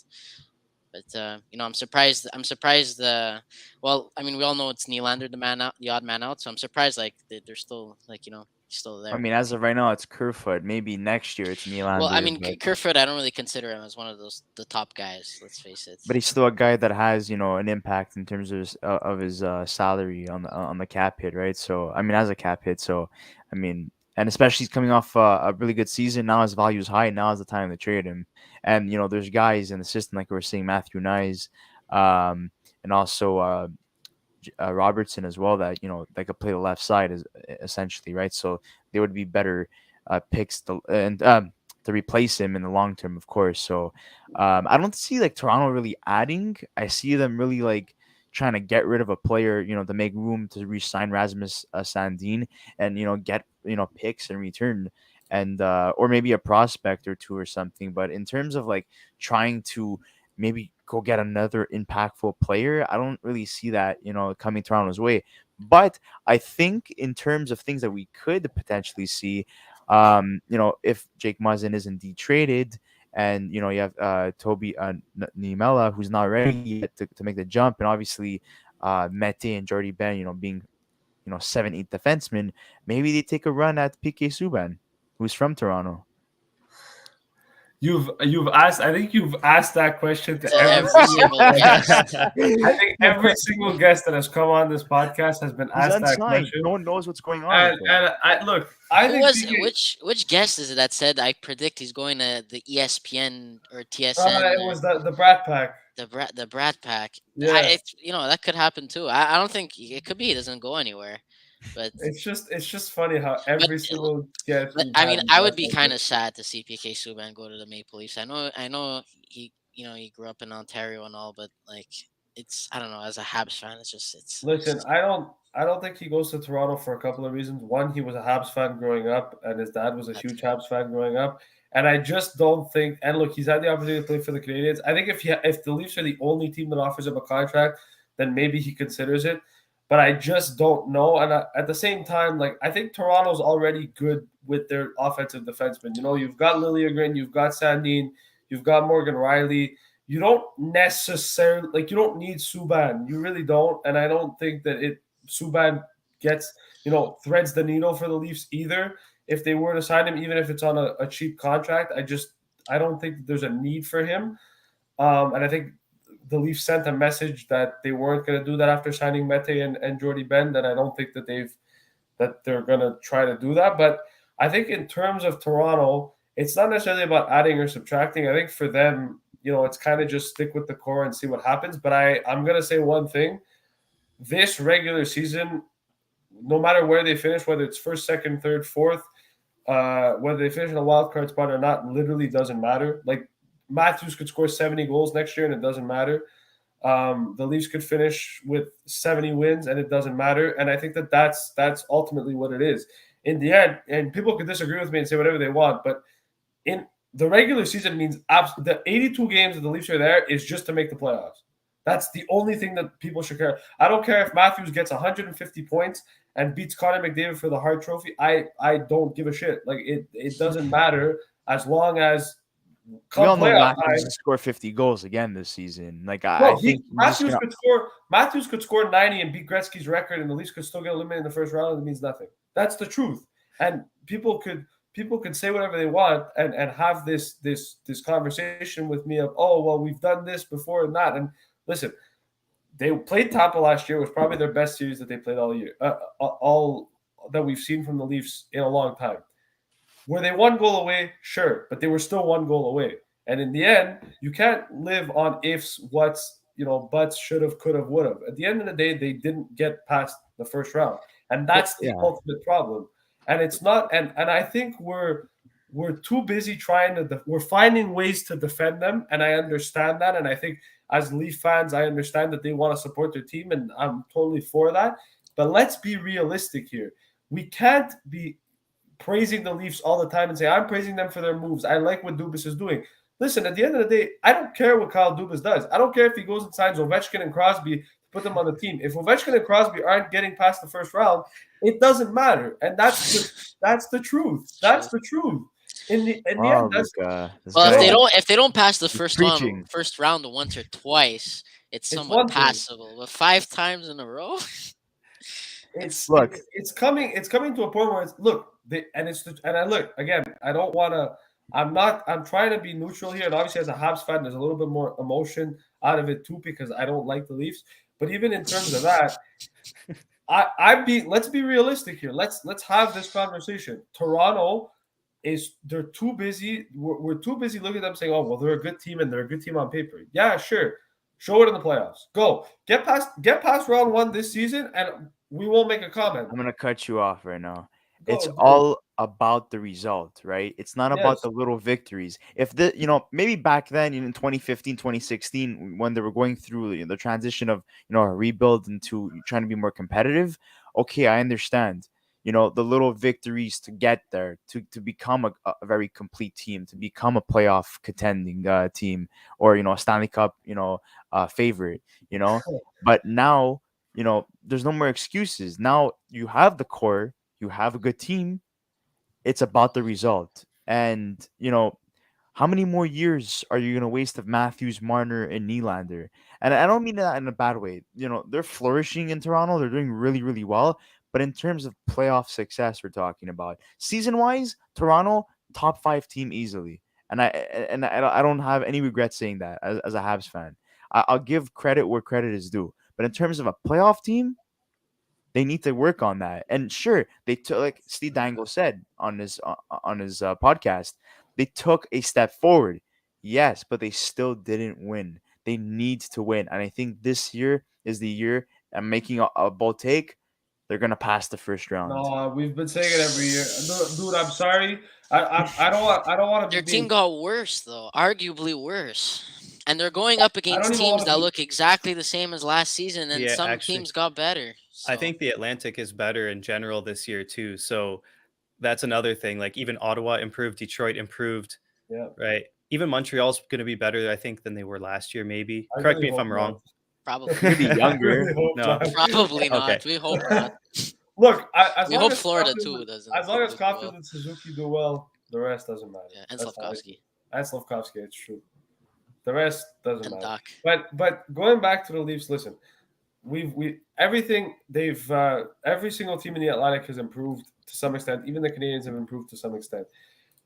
But I'm surprised. I'm surprised. Well, I mean, we all know it's Nylander, the odd man out. So I'm surprised, like they're still like still I there. mean, as of right now, it's Kerfoot. Maybe next year it's Well, I Nylander, mean, but Kerfoot, I don't really consider him as one of the top guys. Let's face it. he's still a guy that has an impact in terms of his salary on the cap hit, right? So I mean, as a cap hit, so I mean, and especially he's coming off a really good season. Now his value is high. Now is the time to trade him. And there's guys in the system like we were saying, Matthew Nyes, and also Robertson as well that that could play the left side is essentially, right. So they would be better picks to replace him in the long term, of course. So I don't see like Toronto really adding. I see them really like trying to get rid of a player, to make room to re-sign Rasmus Sandin and get picks in return and or maybe a prospect or two or something. But in terms of like trying to maybe go get another impactful player, I don't really see that, coming Toronto's way. But I think in terms of things that we could potentially see, if Jake Muzzin is indeed traded, and you have Toby Niemela, who's not ready yet to make the jump, and obviously Mete and Jordy Benn, being 7-8 defensemen, maybe they take a run at PK Subban, who's from Toronto. You've asked. I think you've asked that question to To every every single single guest. guest. I think every single guest that has come on this podcast has been He's asked that unsigned. question. No one knows what's going on. And with him. and I look, I Who think was PK, which guest is it that said I predict he's going to the ESPN or TSN it was the Brat Pack. the Brat Pack? Yeah, That could happen too. I don't think it could be. He doesn't go anywhere, but it's just funny how but every single guest but we've I had mean, has I would asked be that kind question. of sad to see PK Subban go to the Maple Leafs. I know he grew up in Ontario and all, but like I don't know. As a Habs fan, Listen, I don't think he goes to Toronto for a couple of reasons. One, he was a Habs fan growing up, and his dad was a that huge too. Habs fan growing up. And I just don't think. And look, he's had the opportunity to play for the Canadians. I think if the Leafs are the only team that offers him a contract, then maybe he considers it. But I just don't know. And at the same time, like I think Toronto's already good with their offensive defensemen. You've got Liljegren, you've got Sandin, you've got Morgan Riley. You don't necessarily you don't need Subban. You really don't. And I don't think that Subban gets, threads the needle for the Leafs either. If they were to sign him, even if it's on a cheap contract, I don't think that there's a need for him. And I think the Leafs sent a message that they weren't going to do that after signing Mete and Jordy Benn. That I don't think that they're going to try to do that. But I think in terms of Toronto, it's not necessarily about adding or subtracting. I think for them, it's kind of just stick with the core and see what happens. But I'm going to say one thing. This regular season, no matter where they finish, whether it's first, second, third, fourth, whether they finish in a wild card spot or not, literally doesn't matter. Like Matthews could score 70 goals next year and it doesn't matter. The Leafs could finish with 70 wins and it doesn't matter. And I think that that's ultimately what it is. In the end, and people could disagree with me and say whatever they want, but in the regular season means the 82 games that the Leafs are there is just to make the playoffs. That's the only thing that people should care. I don't care if Matthews gets 150 points and beats Connor McDavid for the Hart Trophy. I don't give a shit. Like it doesn't matter as long as We all know playoff Matthews time. will score 50 goals again this season. Like I think Matthews could score 90 and beat Gretzky's record, and the Leafs could still get eliminated in the first round. And it means nothing. That's the truth. And people could say whatever they want and have this conversation with me of, oh well, we've done this before and that. And listen, they played Tampa last year. It was probably their best series that they played all year, all that we've seen from the Leafs in a long time. Were they one goal away? Sure, but they were still one goal away. And in the end, you can't live on ifs, whats, buts, should have, could have, would have. At the end of the day, they didn't get past the first round, and that's the ultimate problem. And it's not. And I think we're we're too busy we're finding ways to defend them, and I understand that. And I think as Leaf fans, I understand that they want to support their team, and I'm totally for that. But let's be realistic here. We can't be praising the Leafs all the time and say, I'm praising them for their moves. I like what Dubas is doing. Listen, at the end of the day, I don't care what Kyle Dubas does. I don't care if he goes and signs Ovechkin and Crosby to put them on the team. If Ovechkin and Crosby aren't getting past the first round, it doesn't matter. And that's the truth. That's the truth. In the end, that's if they don't pass the first round once or twice, it's somewhat passable. But 5 times in a row, it's coming to a point where it's again. I don't want to. I'm trying to be neutral here, and obviously as a Habs fan, there's a little bit more emotion out of it too because I don't like the Leafs. But even in terms of that, let's be realistic here. Let's have this conversation. Toronto. They're too busy. We're too busy looking at them saying, "Oh, well, they're a good team and they're a good team on paper." Yeah, sure. Show it in the playoffs. Go get past round 1 this season, and we won't make a comment. I'm gonna cut you off right now. It's all about the result, right? It's not about the little victories. If maybe back then in 2015, 2016, when they were going through the transition of a rebuild into trying to be more competitive, okay, I understand. The little victories to get there, to become a very complete team, to become a playoff contending team, or a Stanley Cup favorite. But now there's no more excuses. Now you have the core, you have a good team. It's about the result, and how many more years are you gonna waste of Matthews, Marner, and Nylander? And I don't mean that in a bad way. They're flourishing in Toronto. They're doing really, really well. But in terms of playoff success, we're talking about season-wise, Toronto top 5 team easily, and I don't have any regrets saying that as a Habs fan. I'll give credit where credit is due. But in terms of a playoff team, they need to work on that. And sure, they took, like Steve Dangle said on his podcast, they took a step forward. Yes, but they still didn't win. They need to win, and I think this year is the year. I'm making a bold take. They're gonna pass the first round. No, we've been saying it every year, dude. I'm sorry. I don't want to. Their team got worse, though, arguably worse, and they're going up against teams that look exactly the same as last season, and some teams got better. So. I think the Atlantic is better in general this year too. So that's another thing. Like even Ottawa improved, Detroit improved. Yeah. Right. Even Montreal's going to be better, I think, than they were last year. Maybe. Correct me if I'm wrong. Probably. Maybe younger. No. Probably not. Okay. We hope not. Look, we hope Florida too doesn't. As long as Compton and Suzuki do well, the rest doesn't matter. Yeah, and Slavkovsky. And Slavkovsky, it's true. The rest doesn't matter. Doc. But going back to the Leafs, listen, everything they've every single team in the Atlantic has improved to some extent. Even the Canadians have improved to some extent.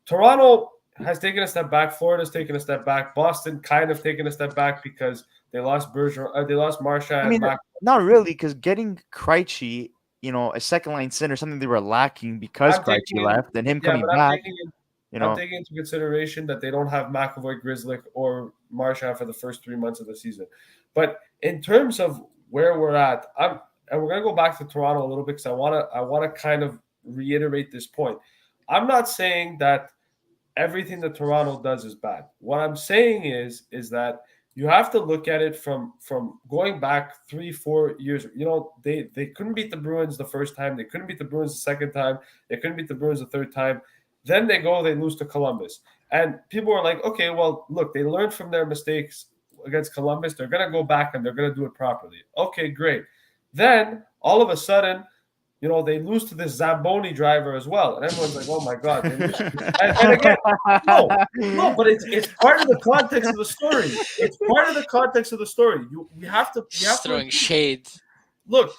Toronto has taken a step back. Florida's taken a step back. Boston kind of taken a step back because they lost Bergeron. They lost Marchand. I mean, not really, because getting Krejci, a second line center, something they were lacking because Krejci left, and him coming back. I'm taking into consideration that they don't have McAvoy, Grzelcyk, or Marchand for the first 3 months of the season. But in terms of where we're at, and we're gonna go back to Toronto a little bit because I wanna kind of reiterate this point. I'm not saying that everything that Toronto does is bad. What I'm saying is that you have to look at it from going back 3-4 years. They couldn't beat the Bruins the first time. They couldn't beat the Bruins the second time. They couldn't beat the Bruins the third time. Then they lose to Columbus. And people are like, okay, well, look, they learned from their mistakes against Columbus. They're going to go back and they're going to do it properly. Okay, great. Then all of a sudden, they lose to this Zamboni driver as well. And everyone's like, oh my God. They lose. and again, no, but it's part of the context of the story. It's part of the context of the story. You have to throwing shade. Look,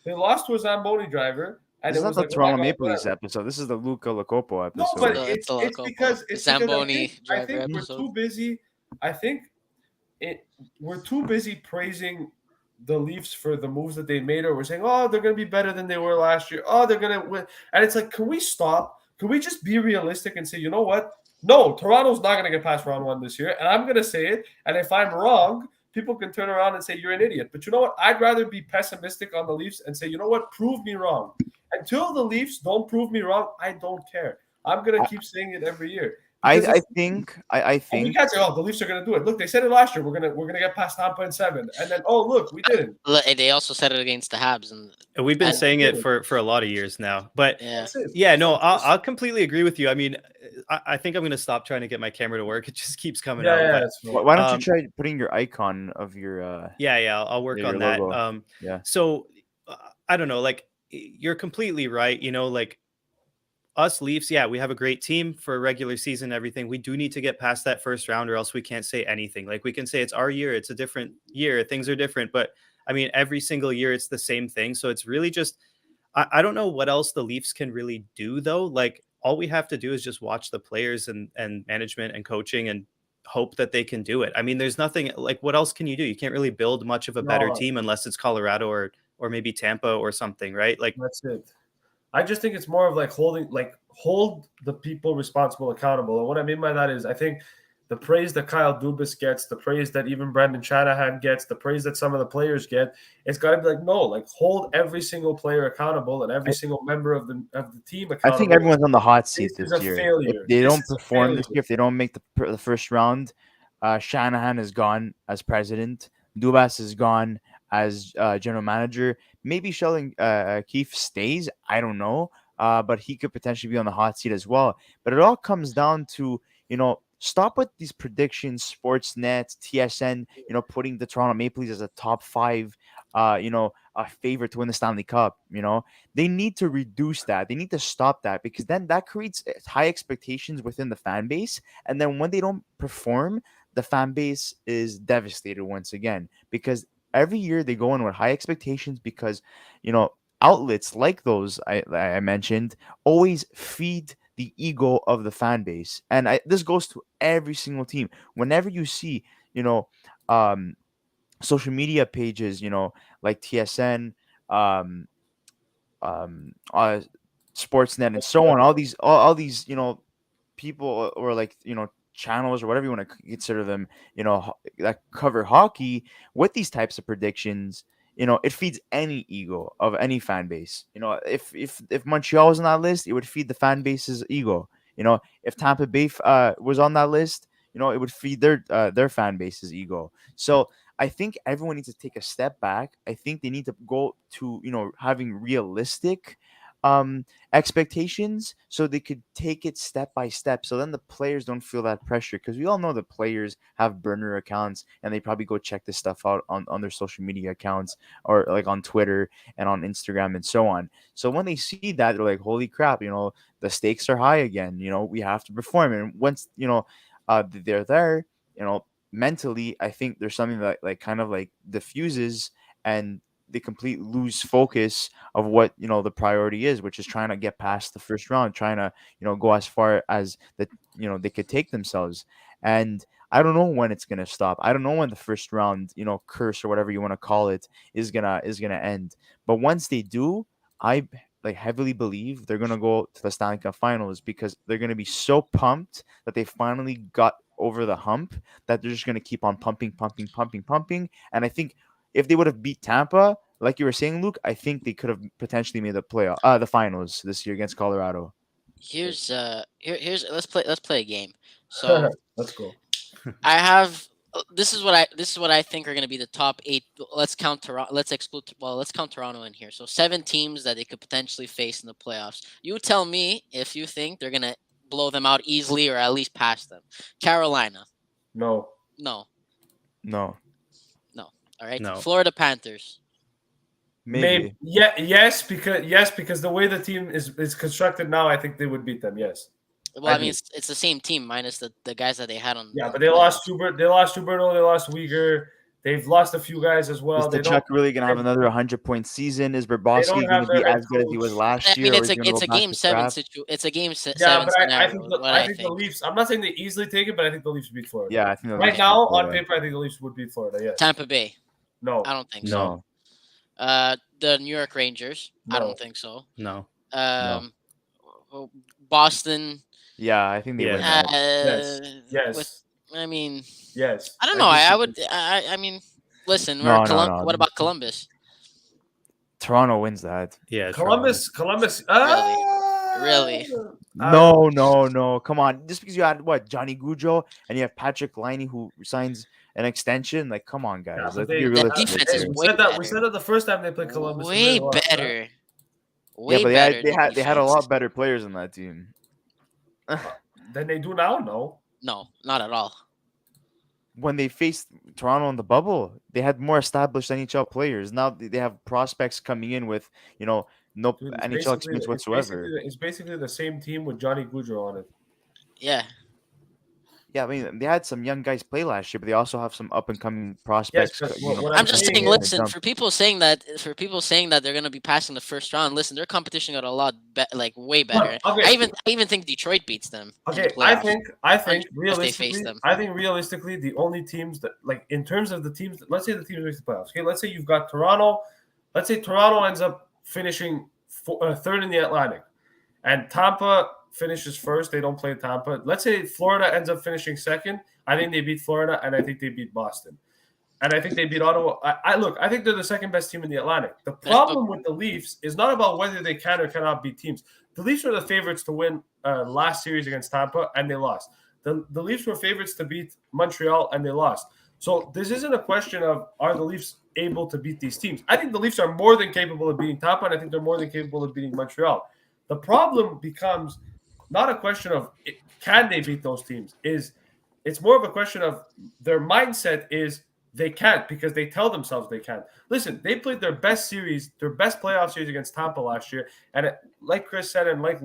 they lost to a Zamboni driver. And this is not the Toronto Maple Leafs episode. This is the Luca Locopo episode. No, but it's because Zamboni I think we're too busy. I think we're too busy praising the Leafs for the moves that they made, or we're saying, oh, they're going to be better than they were last year. Oh, they're going to win. And it's like, can we stop? Can we just be realistic and say, you know what? No, Toronto's not going to get past round 1 this year. And I'm going to say it. And if I'm wrong, people can turn around and say, you're an idiot. But you know what? I'd rather be pessimistic on the Leafs and say, you know what? Prove me wrong. Until the Leafs don't prove me wrong, I don't care. I'm gonna keep saying it every year. I think And we can't say, "Oh, the Leafs are going to do it." Look, they said it last year. We're gonna get past Tampa in 7, and then look, we didn't. They also said it against the Habs, and we've been saying it for a lot of years now. But no, I'll completely agree with you. I mean, I think I'm going to stop trying to get my camera to work. It just keeps coming out. Yeah, but why don't you try putting your icon of your? I'll work on that. Logo. So I don't know. Like, you're completely right. You know, like, us Leafs, we have a great team for a regular season and everything. We do need to get past that first round, or else we can't say anything. Like, we can say it's our year, it's a different year, things are different. But I mean, every single year it's the same thing. So it's really just, I don't know what else the Leafs can really do, though. Like, all we have to do is just watch the players and management and coaching and hope that they can do it. I mean, there's nothing, like, what else can you do? You can't really build much of a better team unless it's Colorado or maybe Tampa or something, right? Like, that's it. I just think it's more of like hold the people responsible accountable. And what I mean by that is, I think the praise that Kyle Dubas gets, the praise that even Brendan Shanahan gets, the praise that some of the players get, it's got to be like, no, like, hold every single player accountable and every single member of the team accountable. I think everyone's on the hot seat this year. Failure. If they don't perform this year, if they don't make the first round, Shanahan is gone as president. Dubas is gone as general manager. Maybe Sheldon Keefe stays. I don't know. But he could potentially be on the hot seat as well. But it all comes down to, stop with these predictions, Sportsnet, TSN, putting the Toronto Maple Leafs as a top 5, a favorite to win the Stanley Cup. They need to reduce that. They need to stop that, because then that creates high expectations within the fan base. And then when they don't perform, the fan base is devastated once again, because every year they go in with high expectations, because, outlets like those I mentioned always feed the ego of the fan base. And this goes to every single team. Whenever you see, social media pages, like TSN, Sportsnet, and so on, all these, people, or like, channels, or whatever you want to consider them, that cover hockey with these types of predictions, it feeds any ego of any fan base. If Montreal was on that list, it would feed the fan base's ego. If Tampa Bay was on that list, it would feed their fan base's ego. So I think everyone needs to take a step back. I think they need to go to, having realistic expectations, so they could take it step by step, so then the players don't feel that pressure, because we all know the players have burner accounts, and they probably go check this stuff out on their social media accounts, or like on Twitter and on Instagram and so on. So when they see that, they're like, holy crap, the stakes are high again, we have to perform. And once they're there, mentally, I think there's something that like kind of like diffuses, and they completely lose focus of what the priority is, which is trying to get past the first round, trying to go as far as they could take themselves. And I don't know when it's gonna stop. I don't know when the first round curse, or whatever you want to call it, is gonna end. But once they do, I heavily believe they're gonna go to the Stanley Cup Finals, because they're gonna be so pumped that they finally got over the hump, that they're just gonna keep on pumping. And I think if they would have beat Tampa, like you were saying, Luke, I think they could have potentially made the finals this year against Colorado. Here's let's play a game. So let's go. I have this is what I think are going to be the top 8. Let's count Toronto. Let's count Toronto in here. So 7 teams that they could potentially face in the playoffs. You tell me if you think they're going to blow them out easily, or at least pass them. Carolina. No. All right. No. Florida Panthers. Maybe. Yes, because the way the team is constructed now, I think they would beat them. Yes. Well, I mean, it's the same team minus the guys that they had on. Yeah, but they lost Schubert. They lost Huberto. They lost Uyghur. They've lost a few guys as well. Is the Chuck really gonna have another 100-point season? Is Bobrovsky going to be as good as he was last year? I mean, it's a game 7 situation. It's a game 7 but scenario. I think the Leafs. I'm not saying they easily take it, but I think the Leafs beat Florida. Yeah, I think right now on paper, I think the Leafs would beat Florida. Yes. Tampa Bay. No, I don't think so. The New York Rangers. No. I don't think so. No. Boston. Yeah, I think they win. Yes. I mean, yes. I don't know. I would. I mean, listen. No. What about Columbus? Toronto wins that. Yeah. Columbus. Really? No. Come on. Just because you had Johnny Gaudette and you have Patrick Laine who signs an extension, like, come on, guys. but Let's be The realistic defense is here. way we said that the first time they played Columbus. and way they lost, right? better. Yeah, Way but better. they had a lot better players on that team. Than they do now. No, not at all. When they faced Toronto in the bubble, they had more established NHL players. Now they have prospects coming in with, no Dude, NHL experience whatsoever. It's basically the same team with Johnny Gaudreau on it. Yeah. Yeah, I mean, they had some young guys play last year, but they also have some up and coming prospects. but what I'm just saying, saying is- listen, for people saying that they're gonna be passing the first round, listen, their competition got a lot way better. okay. I even think Detroit beats them. in the Okay, playoffs. I think if they face realistically, them. the only teams that, like, in terms of the teams, let's say the teams make the playoffs. Okay, let's say you've got Toronto. Let's say Toronto ends up finishing third in the Atlantic, and Tampa finishes first. They don't play Tampa. Let's say Florida ends up finishing second. I think they beat Florida, and I think they beat Boston, and I think they beat Ottawa. I think they're the second best team in the Atlantic. The problem with the Leafs is not about whether they can or cannot beat teams. The Leafs were the favorites to win last series against Tampa, and they lost. The Leafs were favorites to beat Montreal, and they lost. So this isn't a question of are the Leafs able to beat these teams. I think the Leafs are more than capable of beating Tampa, and I think they're more than capable of beating Montreal. The problem becomes not a question of can they beat those teams. It's more of a question of their mindset is they can't because they tell themselves they can't. Listen, they played their best playoff series against Tampa last year, and like Chris said and like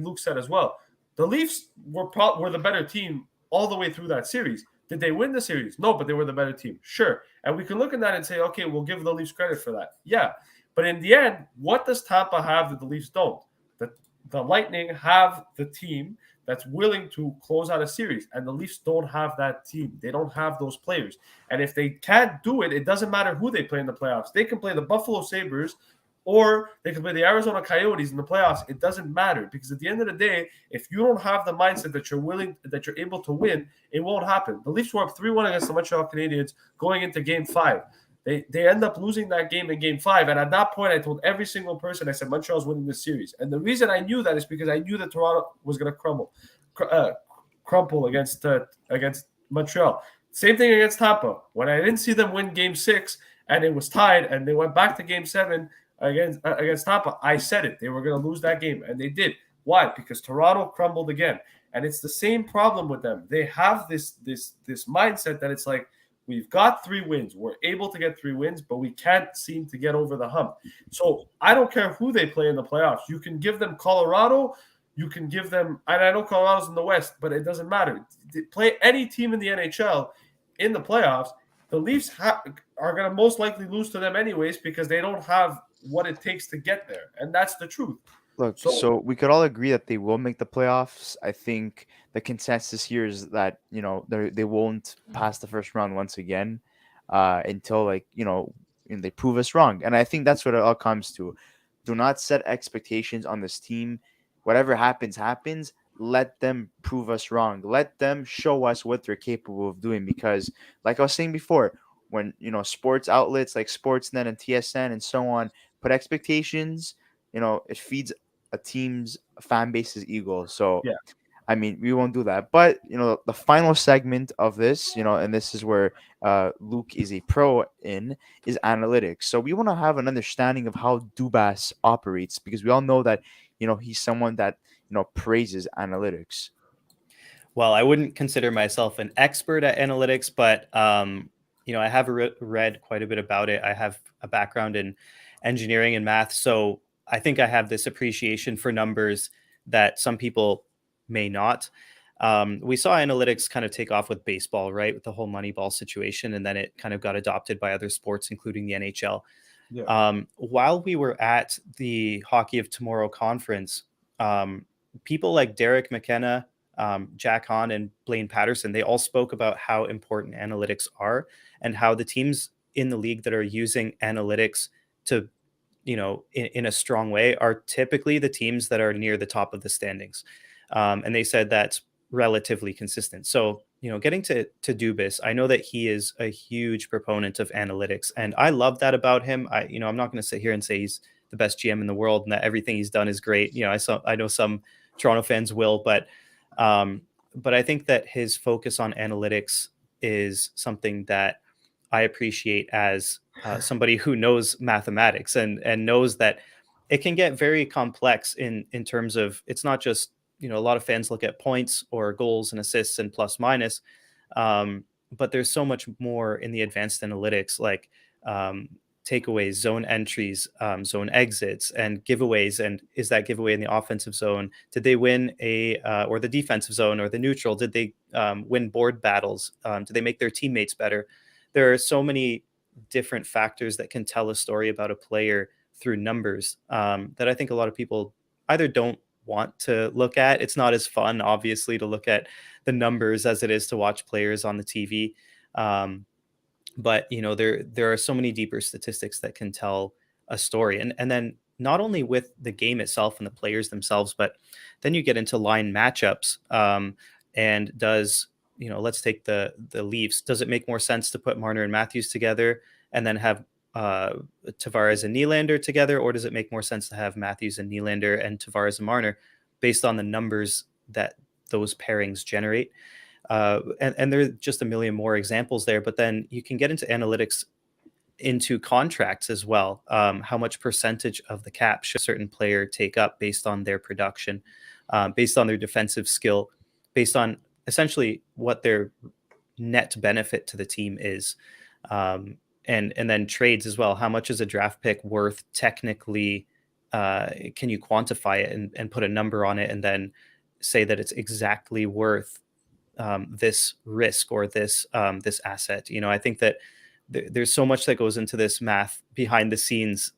Luke said as well, the Leafs were the better team all the way through that series. Did they win the series? No, but they were the better team. Sure. And we can look at that and say, okay, we'll give the Leafs credit for that. Yeah. But in the end, what does Tampa have that the Leafs don't? The Lightning have the team that's willing to close out a series, and the Leafs don't have that team. They don't have those players. And if they can't do it, it doesn't matter who they play in the playoffs. They can play the Buffalo Sabres or they can play the Arizona Coyotes in the playoffs. It doesn't matter because at the end of the day, if you don't have the mindset that you're able to win, it won't happen. The Leafs were up 3-1 against the Montreal Canadiens going into Game 5. They end up losing that game in Game 5. And at that point, I told every single person, I said, Montreal's winning this series. And the reason I knew that is because I knew that Toronto was going to crumple against Montreal. Same thing against Tampa. When I didn't see them win Game 6 and it was tied and they went back to Game 7 against Tampa, I said it. They were going to lose that game. And they did. Why? Because Toronto crumbled again. And it's the same problem with them. They have this mindset that it's like, we've got 3 wins. We're able to get 3 wins, but we can't seem to get over the hump. So I don't care who they play in the playoffs. You can give them Colorado. You can give them – and I know Colorado's in the West, but it doesn't matter. They play any team in the NHL in the playoffs, the Leafs are going to most likely lose to them anyways because they don't have what it takes to get there, and that's the truth. Look, so we could all agree that they will make the playoffs. I think the consensus here is that they won't pass the first round once again until they prove us wrong. And I think that's what it all comes to. Do not set expectations on this team. Whatever happens. Let them prove us wrong. Let them show us what they're capable of doing. Because, like I was saying before, when sports outlets like Sportsnet and TSN and so on put expectations, it feeds a team's fan base's ego. So, yeah. I mean, we won't do that. But, the final segment of this, and this is where Luke is a pro in, is analytics. So we want to have an understanding of how Dubas operates because we all know that, he's someone that, praises analytics. Well, I wouldn't consider myself an expert at analytics, but, I have read quite a bit about it. I have a background in engineering and math. So I think I have this appreciation for numbers that some people may not. We saw analytics kind of take off with baseball, right? With the whole Moneyball situation. And then it kind of got adopted by other sports, including the NHL. Yeah. While we were at the Hockey of Tomorrow conference, people like Derek McKenna, Jack Hahn, and Blaine Patterson, they all spoke about how important analytics are and how the teams in the league that are using analytics to in a strong way are typically the teams that are near the top of the standings. And they said that's relatively consistent. So, getting to Dubas, I know that he is a huge proponent of analytics, and I love that about him. I'm not going to sit here and say he's the best GM in the world and that everything he's done is great. I know some Toronto fans will, but I think that his focus on analytics is something that I appreciate as somebody who knows mathematics and knows that it can get very complex in terms of, it's not just, a lot of fans look at points or goals and assists and plus minus, but there's so much more in the advanced analytics, like takeaways, zone entries, zone exits, and giveaways. And is that giveaway in the offensive zone? Did they win or the defensive zone or the neutral? Did they win board battles? Did they make their teammates better? There are so many different factors that can tell a story about a player through numbers that I think a lot of people either don't want to look at. It's not as fun, obviously, to look at the numbers as it is to watch players on the TV. But there are so many deeper statistics that can tell a story, and then not only with the game itself and the players themselves, but then you get into line matchups. And does, let's take the Leafs. Does it make more sense to put Marner and Matthews together and then have Tavares and Nylander together, or does it make more sense to have Matthews and Nylander and Tavares and Marner based on the numbers that those pairings generate? And there are just a million more examples there, but then you can get into analytics into contracts as well. How much percentage of the cap should a certain player take up based on their production, based on their defensive skill, based on essentially what their net benefit to the team is. And then trades as well. How much is a draft pick worth technically? Can you quantify it and put a number on it and then say that it's exactly worth this risk or this asset? I think that there's so much that goes into this math behind the scenes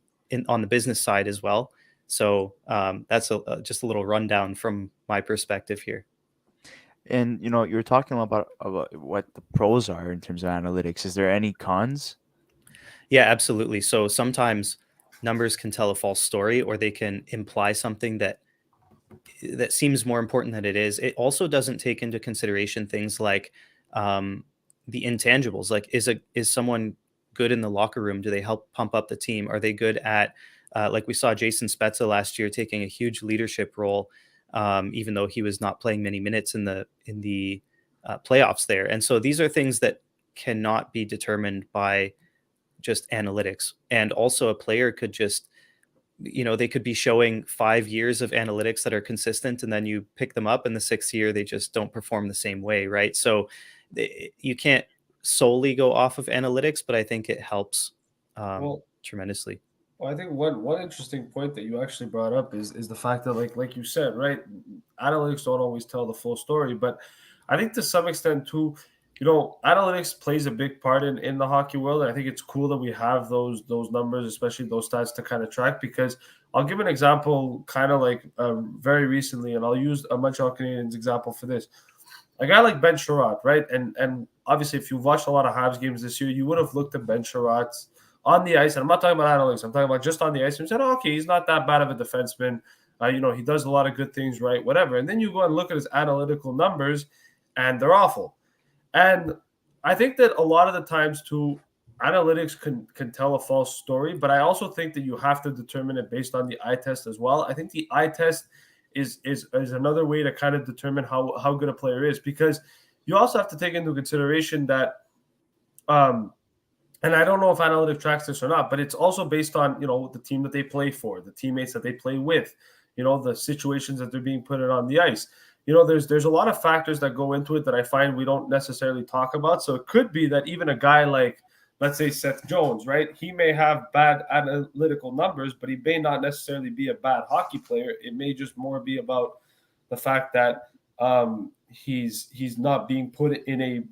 on the business side as well. So that's just a little rundown from my perspective here. And you're talking about what the pros are in terms of analytics. Is there any cons? Yeah, absolutely. So sometimes numbers can tell a false story, or they can imply something that seems more important than it is. It also doesn't take into consideration things like the intangibles. Like, is someone good in the locker room? Do they help pump up the team? Are they good at like we saw Jason Spezza last year taking a huge leadership role, even though he was not playing many minutes in the playoffs there. And so these are things that cannot be determined by just analytics. And also a player could just, they could be showing 5 years of analytics that are consistent, and then you pick them up in the 6th year, they just don't perform the same way, right? So you can't solely go off of analytics, but I think it helps tremendously. Well, I think one interesting point that you actually brought up is the fact that like you said, right, analytics don't always tell the full story, but I think to some extent too, analytics plays a big part in the hockey world. And I think it's cool that we have those numbers, especially those stats to kind of track, because I'll give an example kind of like very recently, and I'll use a Montreal Canadiens example for this. A guy like Ben Sherratt, right? And obviously if you've watched a lot of Habs games this year, you would have looked at Ben Sherratt's on the ice. And I'm not talking about analytics. I'm talking about just on the ice. And said, okay, he's not that bad of a defenseman. He does a lot of good things, right? Whatever. And then you go and look at his analytical numbers, and they're awful. And I think that a lot of the times too, analytics can tell a false story, but I also think that you have to determine it based on the eye test as well. I think the eye test is another way to kind of determine how good a player is, because you also have to take into consideration that, and I don't know if analytics tracks this or not, but it's also based on, the team that they play for, the teammates that they play with, the situations that they're being put in on the ice. There's a lot of factors that go into it that I find we don't necessarily talk about. So it could be that even a guy like, let's say, Seth Jones, right? He may have bad analytical numbers, but he may not necessarily be a bad hockey player. It may just more be about the fact that he's not being put in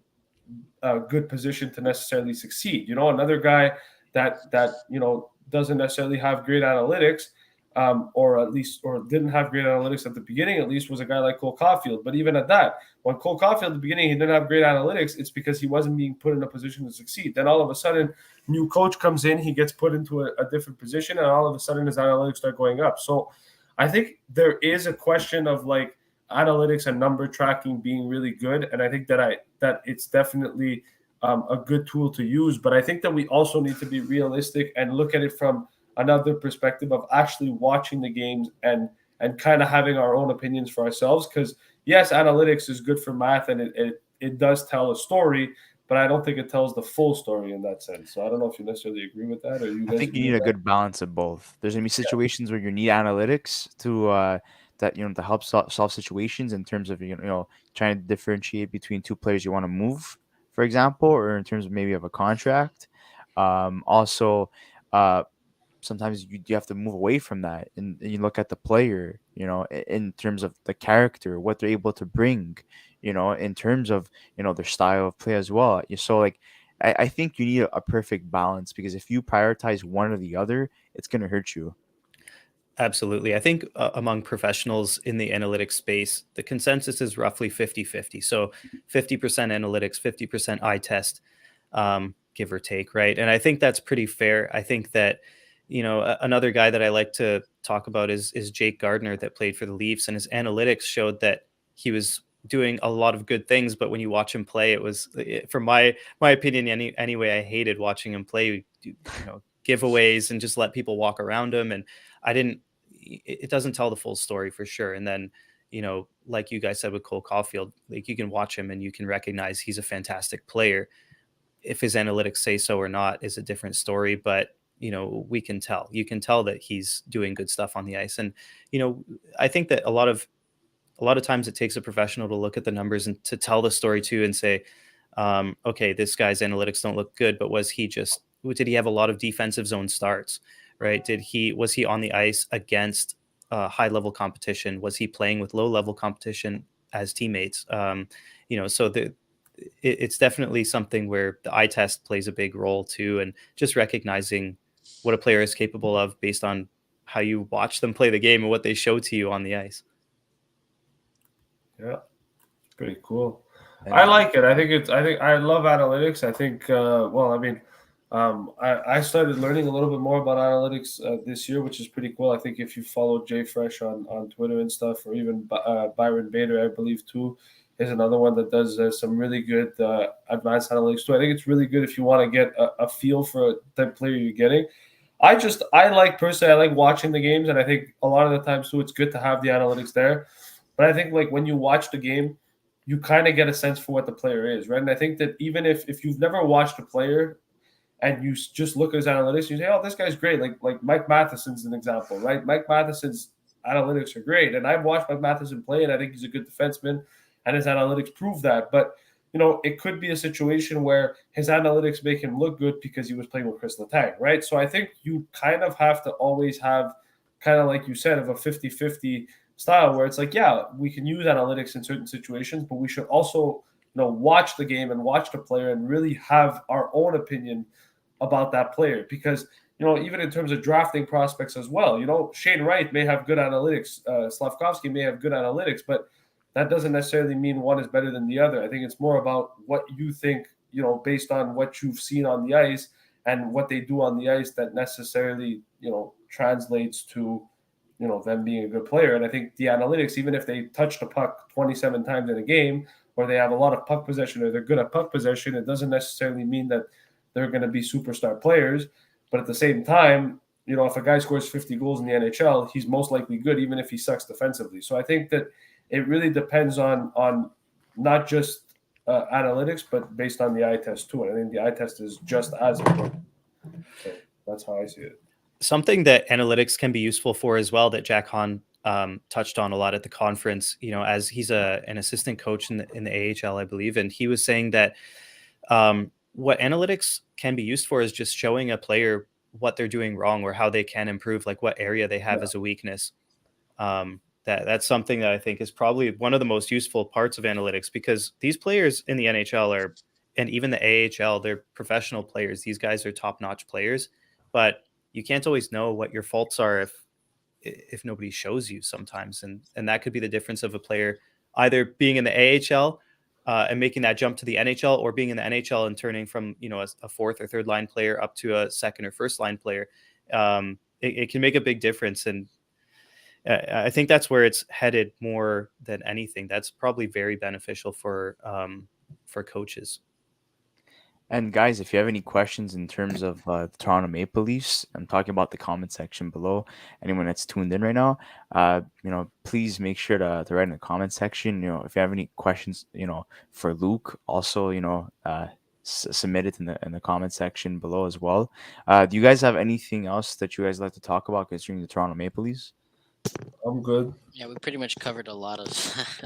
a good position to necessarily succeed. Another guy that doesn't necessarily have great analytics, or didn't have great analytics at the beginning, at least, was a guy like Cole Caulfield. But even at that, when Cole Caulfield at the beginning, he didn't have great analytics, it's because he wasn't being put in a position to succeed. Then all of a sudden, new coach comes in, he gets put into a different position, and all of a sudden his analytics start going up. So I think there is a question of like analytics and number tracking being really good. And I think that it's definitely a good tool to use. But I think that we also need to be realistic and look at it from another perspective of actually watching the games and and kind of having our own opinions for ourselves. Because yes, analytics is good for math and it does tell a story, but I don't think it tells the full story in that sense. So I don't know if you necessarily agree with that, or you I guys think you agree need with a that. good balance of both. There's gonna be situations where you need analytics to help solve situations in terms of trying to differentiate between two players you want to move, for example, or in terms of maybe of a contract. Also, uh, sometimes you have to move away from that and you look at the player, in terms of the character, what they're able to bring, in terms of their style of play as well. So like I think you need a perfect balance, because if you prioritize one or the other, it's going to hurt you. Absolutely. I think among professionals in the analytics space, the consensus is roughly 50-50. So 50% analytics, 50% eye test, give or take, right? And I think that's pretty fair. I think that, another guy that I like to talk about is Jake Gardiner, that played for the Leafs, and his analytics showed that he was doing a lot of good things, but when you watch him play, it was, from my opinion anyway, I hated watching him play, giveaways and just let people walk around him. And I didn't, it doesn't tell the full story for sure. And then, like you guys said with Cole Caulfield, like you can watch him and you can recognize he's a fantastic player. If his analytics say so or not is a different story, but you can tell that he's doing good stuff on the ice. And, I think that a lot of times it takes a professional to look at the numbers and to tell the story too, and say, okay, this guy's analytics don't look good, but did he have a lot of defensive zone starts? Right? Was he on the ice against high level competition? Was he playing with low level competition as teammates? So it's definitely something where the eye test plays a big role too, and just recognizing what a player is capable of based on how you watch them play the game and what they show to you on the ice. Yeah, pretty cool. And I like it. I think I love analytics. I think, I started learning a little bit more about analytics this year, which is pretty cool. I think if you follow Jay Fresh on Twitter and stuff, or even Byron Bader, I believe too, is another one that does some really good advanced analytics too. I think it's really good if you want to get a feel for the player you're getting. I like watching the games, and I think a lot of the times too, it's good to have the analytics there. But I think like when you watch the game, you kind of get a sense for what the player is, right? And I think that even if you've never watched a player and you just look at his analytics, you say, "Oh, this guy's great." Like Mike Matheson's an example, right? Mike Matheson's analytics are great, and I've watched Mike Matheson play, and I think he's a good defenseman, and his analytics prove that. But it could be a situation where his analytics make him look good because he was playing with Chris Letang, right? So I think you kind of have to always have, kind of like you said, of a 50-50 style where it's like, yeah, we can use analytics in certain situations, but we should also, watch the game and watch the player and really have our own opinion about that player. Because, even in terms of drafting prospects as well, Shane Wright may have good analytics, Slavkovsky may have good analytics, but that doesn't necessarily mean one is better than the other. I think it's more about what you think, based on what you've seen on the ice and what they do on the ice, that necessarily, translates to, them being a good player. And I think the analytics, even if they touch the puck 27 times in a game, or they have a lot of puck possession, or they're good at puck possession, it doesn't necessarily mean that they're going to be superstar players. But at the same time, if a guy scores 50 goals in the NHL, he's most likely good, even if he sucks defensively. So I think that it really depends on not just analytics, but based on the eye test too. And I think the eye test is just as important. So that's how I see it. Something that analytics can be useful for as well, that Jack Hahn touched on a lot at the conference, as he's an assistant coach in the AHL, I believe. And he was saying that what analytics can be used for is just showing a player what they're doing wrong or how they can improve, like what area they have as a weakness. That's something that I think is probably one of the most useful parts of analytics, because these players in the NHL and even the AHL, they're professional players. These guys are top-notch players, but you can't always know what your faults are if nobody shows you sometimes. And that could be the difference of a player either being in the AHL and making that jump to the NHL, or being in the NHL and turning from, a fourth or third line player up to a second or first line player. It can make a big difference. And I think that's where it's headed more than anything. That's probably very beneficial for coaches. And guys, if you have any questions in terms of the Toronto Maple Leafs, I'm talking about the comment section below. Anyone that's tuned in right now, please make sure to write in the comment section. If you have any questions, for Luke, also, submit it in the comment section below as well. Do you guys have anything else that you guys like to talk about concerning the Toronto Maple Leafs? I'm good. Yeah, we pretty much covered a lot of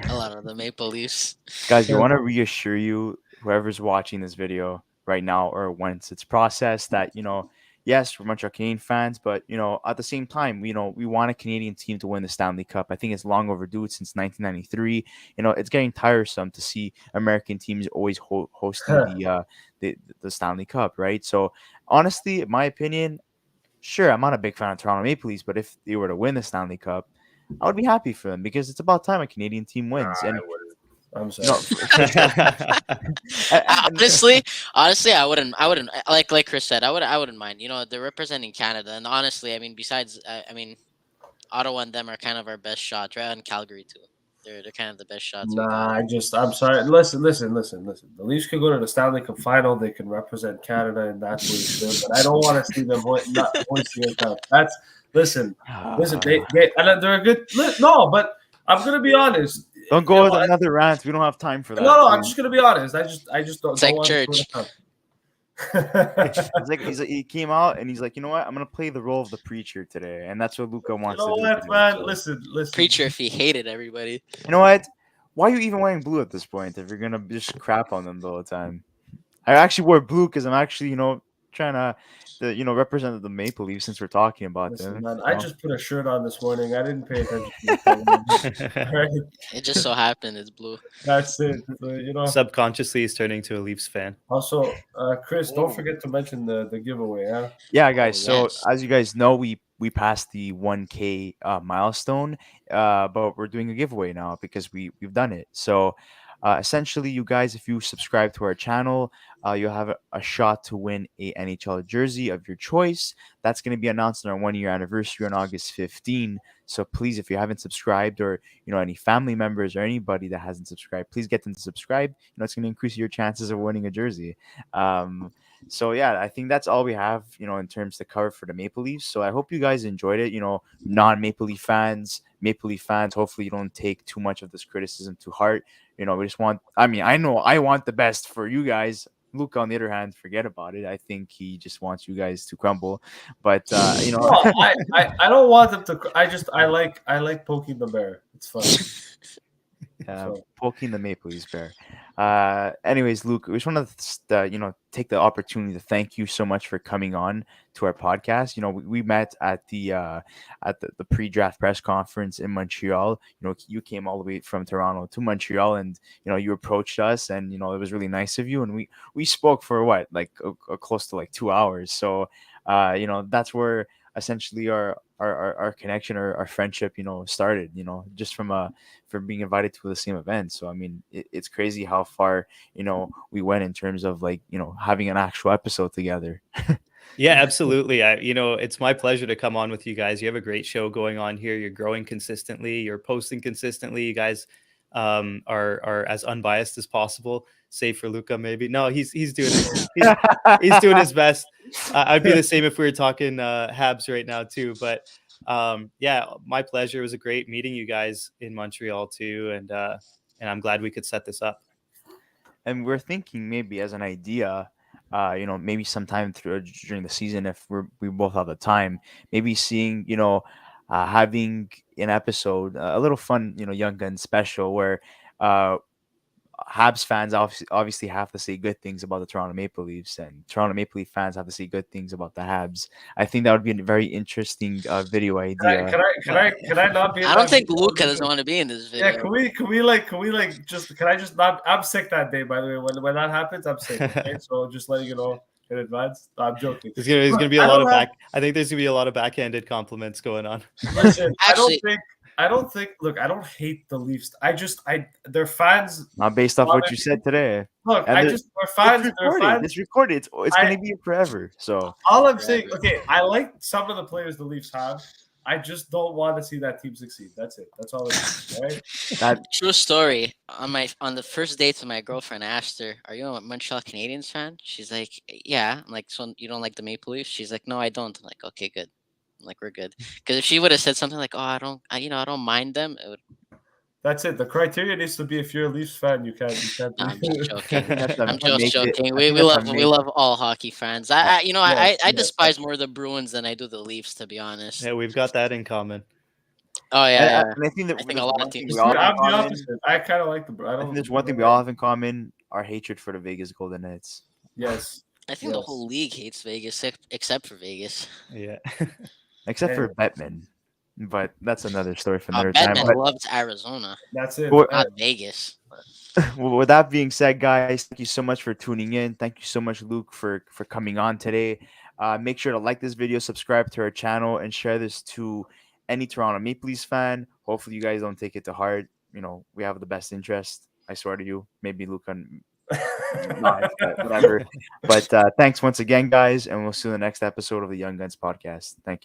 a lot of the Maple Leafs. Guys, we want to reassure you, whoever's watching this video right now or once it's processed, that yes, we're Montreal Canadian fans, but at the same time, we want a Canadian team to win the Stanley Cup. I think it's long overdue since 1993. It's getting tiresome to see American teams always hosting the Stanley Cup, right? So honestly, in my opinion, sure, I'm not a big fan of Toronto Maple Leafs, but if they were to win the Stanley Cup, I would be happy for them because it's about time a Canadian team wins. And I'm sorry. Honestly, I wouldn't like Chris said, I wouldn't mind. They're representing Canada, and honestly, I mean, besides, Ottawa and them are kind of our best shots, right? And Calgary too. They're kind of the best shots. Nah, I'm sorry. Listen. The Leafs could go to the Stanley Cup final. They can represent Canada in that way, but I don't want to see them not hoisting a cup. Listen. They're a good. No, but I'm gonna be honest. Don't go with another rant. We don't have time for that. No, I'm just gonna be honest. I just don't. It's like church. It's like he came out and he's like, you know what? I'm gonna play the role of the preacher today, and that's what Luka wants to do. What, man? Listen. Preacher, if he hated everybody. You know what? Why are you even wearing blue at this point if you're gonna just crap on them the whole time? I actually wore blue because I'm actually, trying to represent the Maple Leafs since we're talking about them. Man, I just put a shirt on this morning. I didn't pay attention to right? It just so happened it's blue. That's it. Subconsciously, he's turning to a Leafs fan. Also, Chris, don't forget to mention the giveaway. Huh? Yeah, guys. So as you guys know, we passed the 1K milestone, but we're doing a giveaway now because we've done it. So essentially, you guys, if you subscribe to our channel, you'll have a shot to win a NHL jersey of your choice. That's going to be announced on our 1-year anniversary on August 15. So please, if you haven't subscribed, or any family members or anybody that hasn't subscribed, please get them to subscribe. It's going to increase your chances of winning a jersey. So yeah, I think that's all we have, in terms to cover for the Maple Leafs. So I hope you guys enjoyed it. Non-Maple Leaf fans, Maple Leaf fans, hopefully you don't take too much of this criticism to heart. We just want, I know I want the best for you guys. Luke, on the other hand, forget about it. I think he just wants you guys to crumble. But No, I don't want them to. I like poking the bear. It's fun. Poking the Maple Leafs bear. Anyways, Luke, we just want to take the opportunity to thank you so much for coming on to our podcast. We met at the pre-draft press conference in Montreal. You came all the way from Toronto to Montreal, and you approached us, and it was really nice of you. And we spoke for what, like close to 2 hours. So that's where essentially our connection or our friendship started, just from being invited to the same event. So I mean, it's crazy how far we went in terms of having an actual episode together. Yeah, absolutely. It's my pleasure to come on with you guys. You have a great show going on here. You're growing consistently, you're posting consistently. You guys are as unbiased as possible, save for Luka maybe. No, he's doing he's doing his best. I'd be the same if we were talking Habs right now too. But yeah, my pleasure. It was a great meeting you guys in Montreal too, and I'm glad we could set this up. And we're thinking maybe as an idea, maybe sometime during the season, if we both have the time, maybe seeing, having an episode, a little fun, Young Gun special where Habs fans obviously have to say good things about the Toronto Maple Leafs, and Toronto Maple Leaf fans have to say good things about the Habs. I think that would be a very interesting video idea. Can I not be? I don't think Luka doesn't want to be in this video. Yeah, can I just not? I'm sick that day, by the way. When that happens, I'm sick. Okay? So just letting you know in advance. No, I'm joking. There's gonna be a lot of I think there's gonna be a lot of backhanded compliments going on. Listen, I don't think. Look, I don't hate the Leafs. Their fans. Not based off what you said today. Look, their fans. It's recorded. It's going to be forever. So all I'm saying, okay, I like some of the players the Leafs have. I just don't want to see that team succeed. That's it. That's all it is. Right? True story. On the first date with my girlfriend, I asked her, "Are you a Montreal Canadiens fan?" She's like, "Yeah." I'm like, "So you don't like the Maple Leafs?" She's like, "No, I don't." I'm like, "Okay, good." I'm like, "We're good." Because if she would have said something like, "Oh, I don't mind them," it would. That's it. The criteria needs to be if you're a Leafs fan, you can't. No, I'm just joking. That's I'm just joking. I We think we that's love we love all hockey fans. Yes, I yes. despise more the Bruins than I do the Leafs, to be honest. Yeah, we've got that in common. Oh yeah, yeah. and I think that I think there's a lot one of thing teams. we all See, have I'm in the common. opposite. I kind of like the. I I don't. think there's one thing we all have in common: our hatred for the Vegas Golden Knights. Yes. I think the Yes. whole league hates Vegas except for Vegas. Yeah. Except for Hey. Bettman, but that's another story for another time. Batman But loves Arizona, That's it. Well, not Vegas. well, with that being said, guys, thank you so much for tuning in. Thank you so much, Luke, for coming on today. Make sure to like this video, subscribe to our channel, and share this to any Toronto Maple Leafs fan. Hopefully, you guys don't take it to heart. You know, we have the best interest. I swear to you. Maybe Luke on not, but whatever. But thanks once again, guys, and we'll see you in the next episode of the Young Guns podcast. Thank you.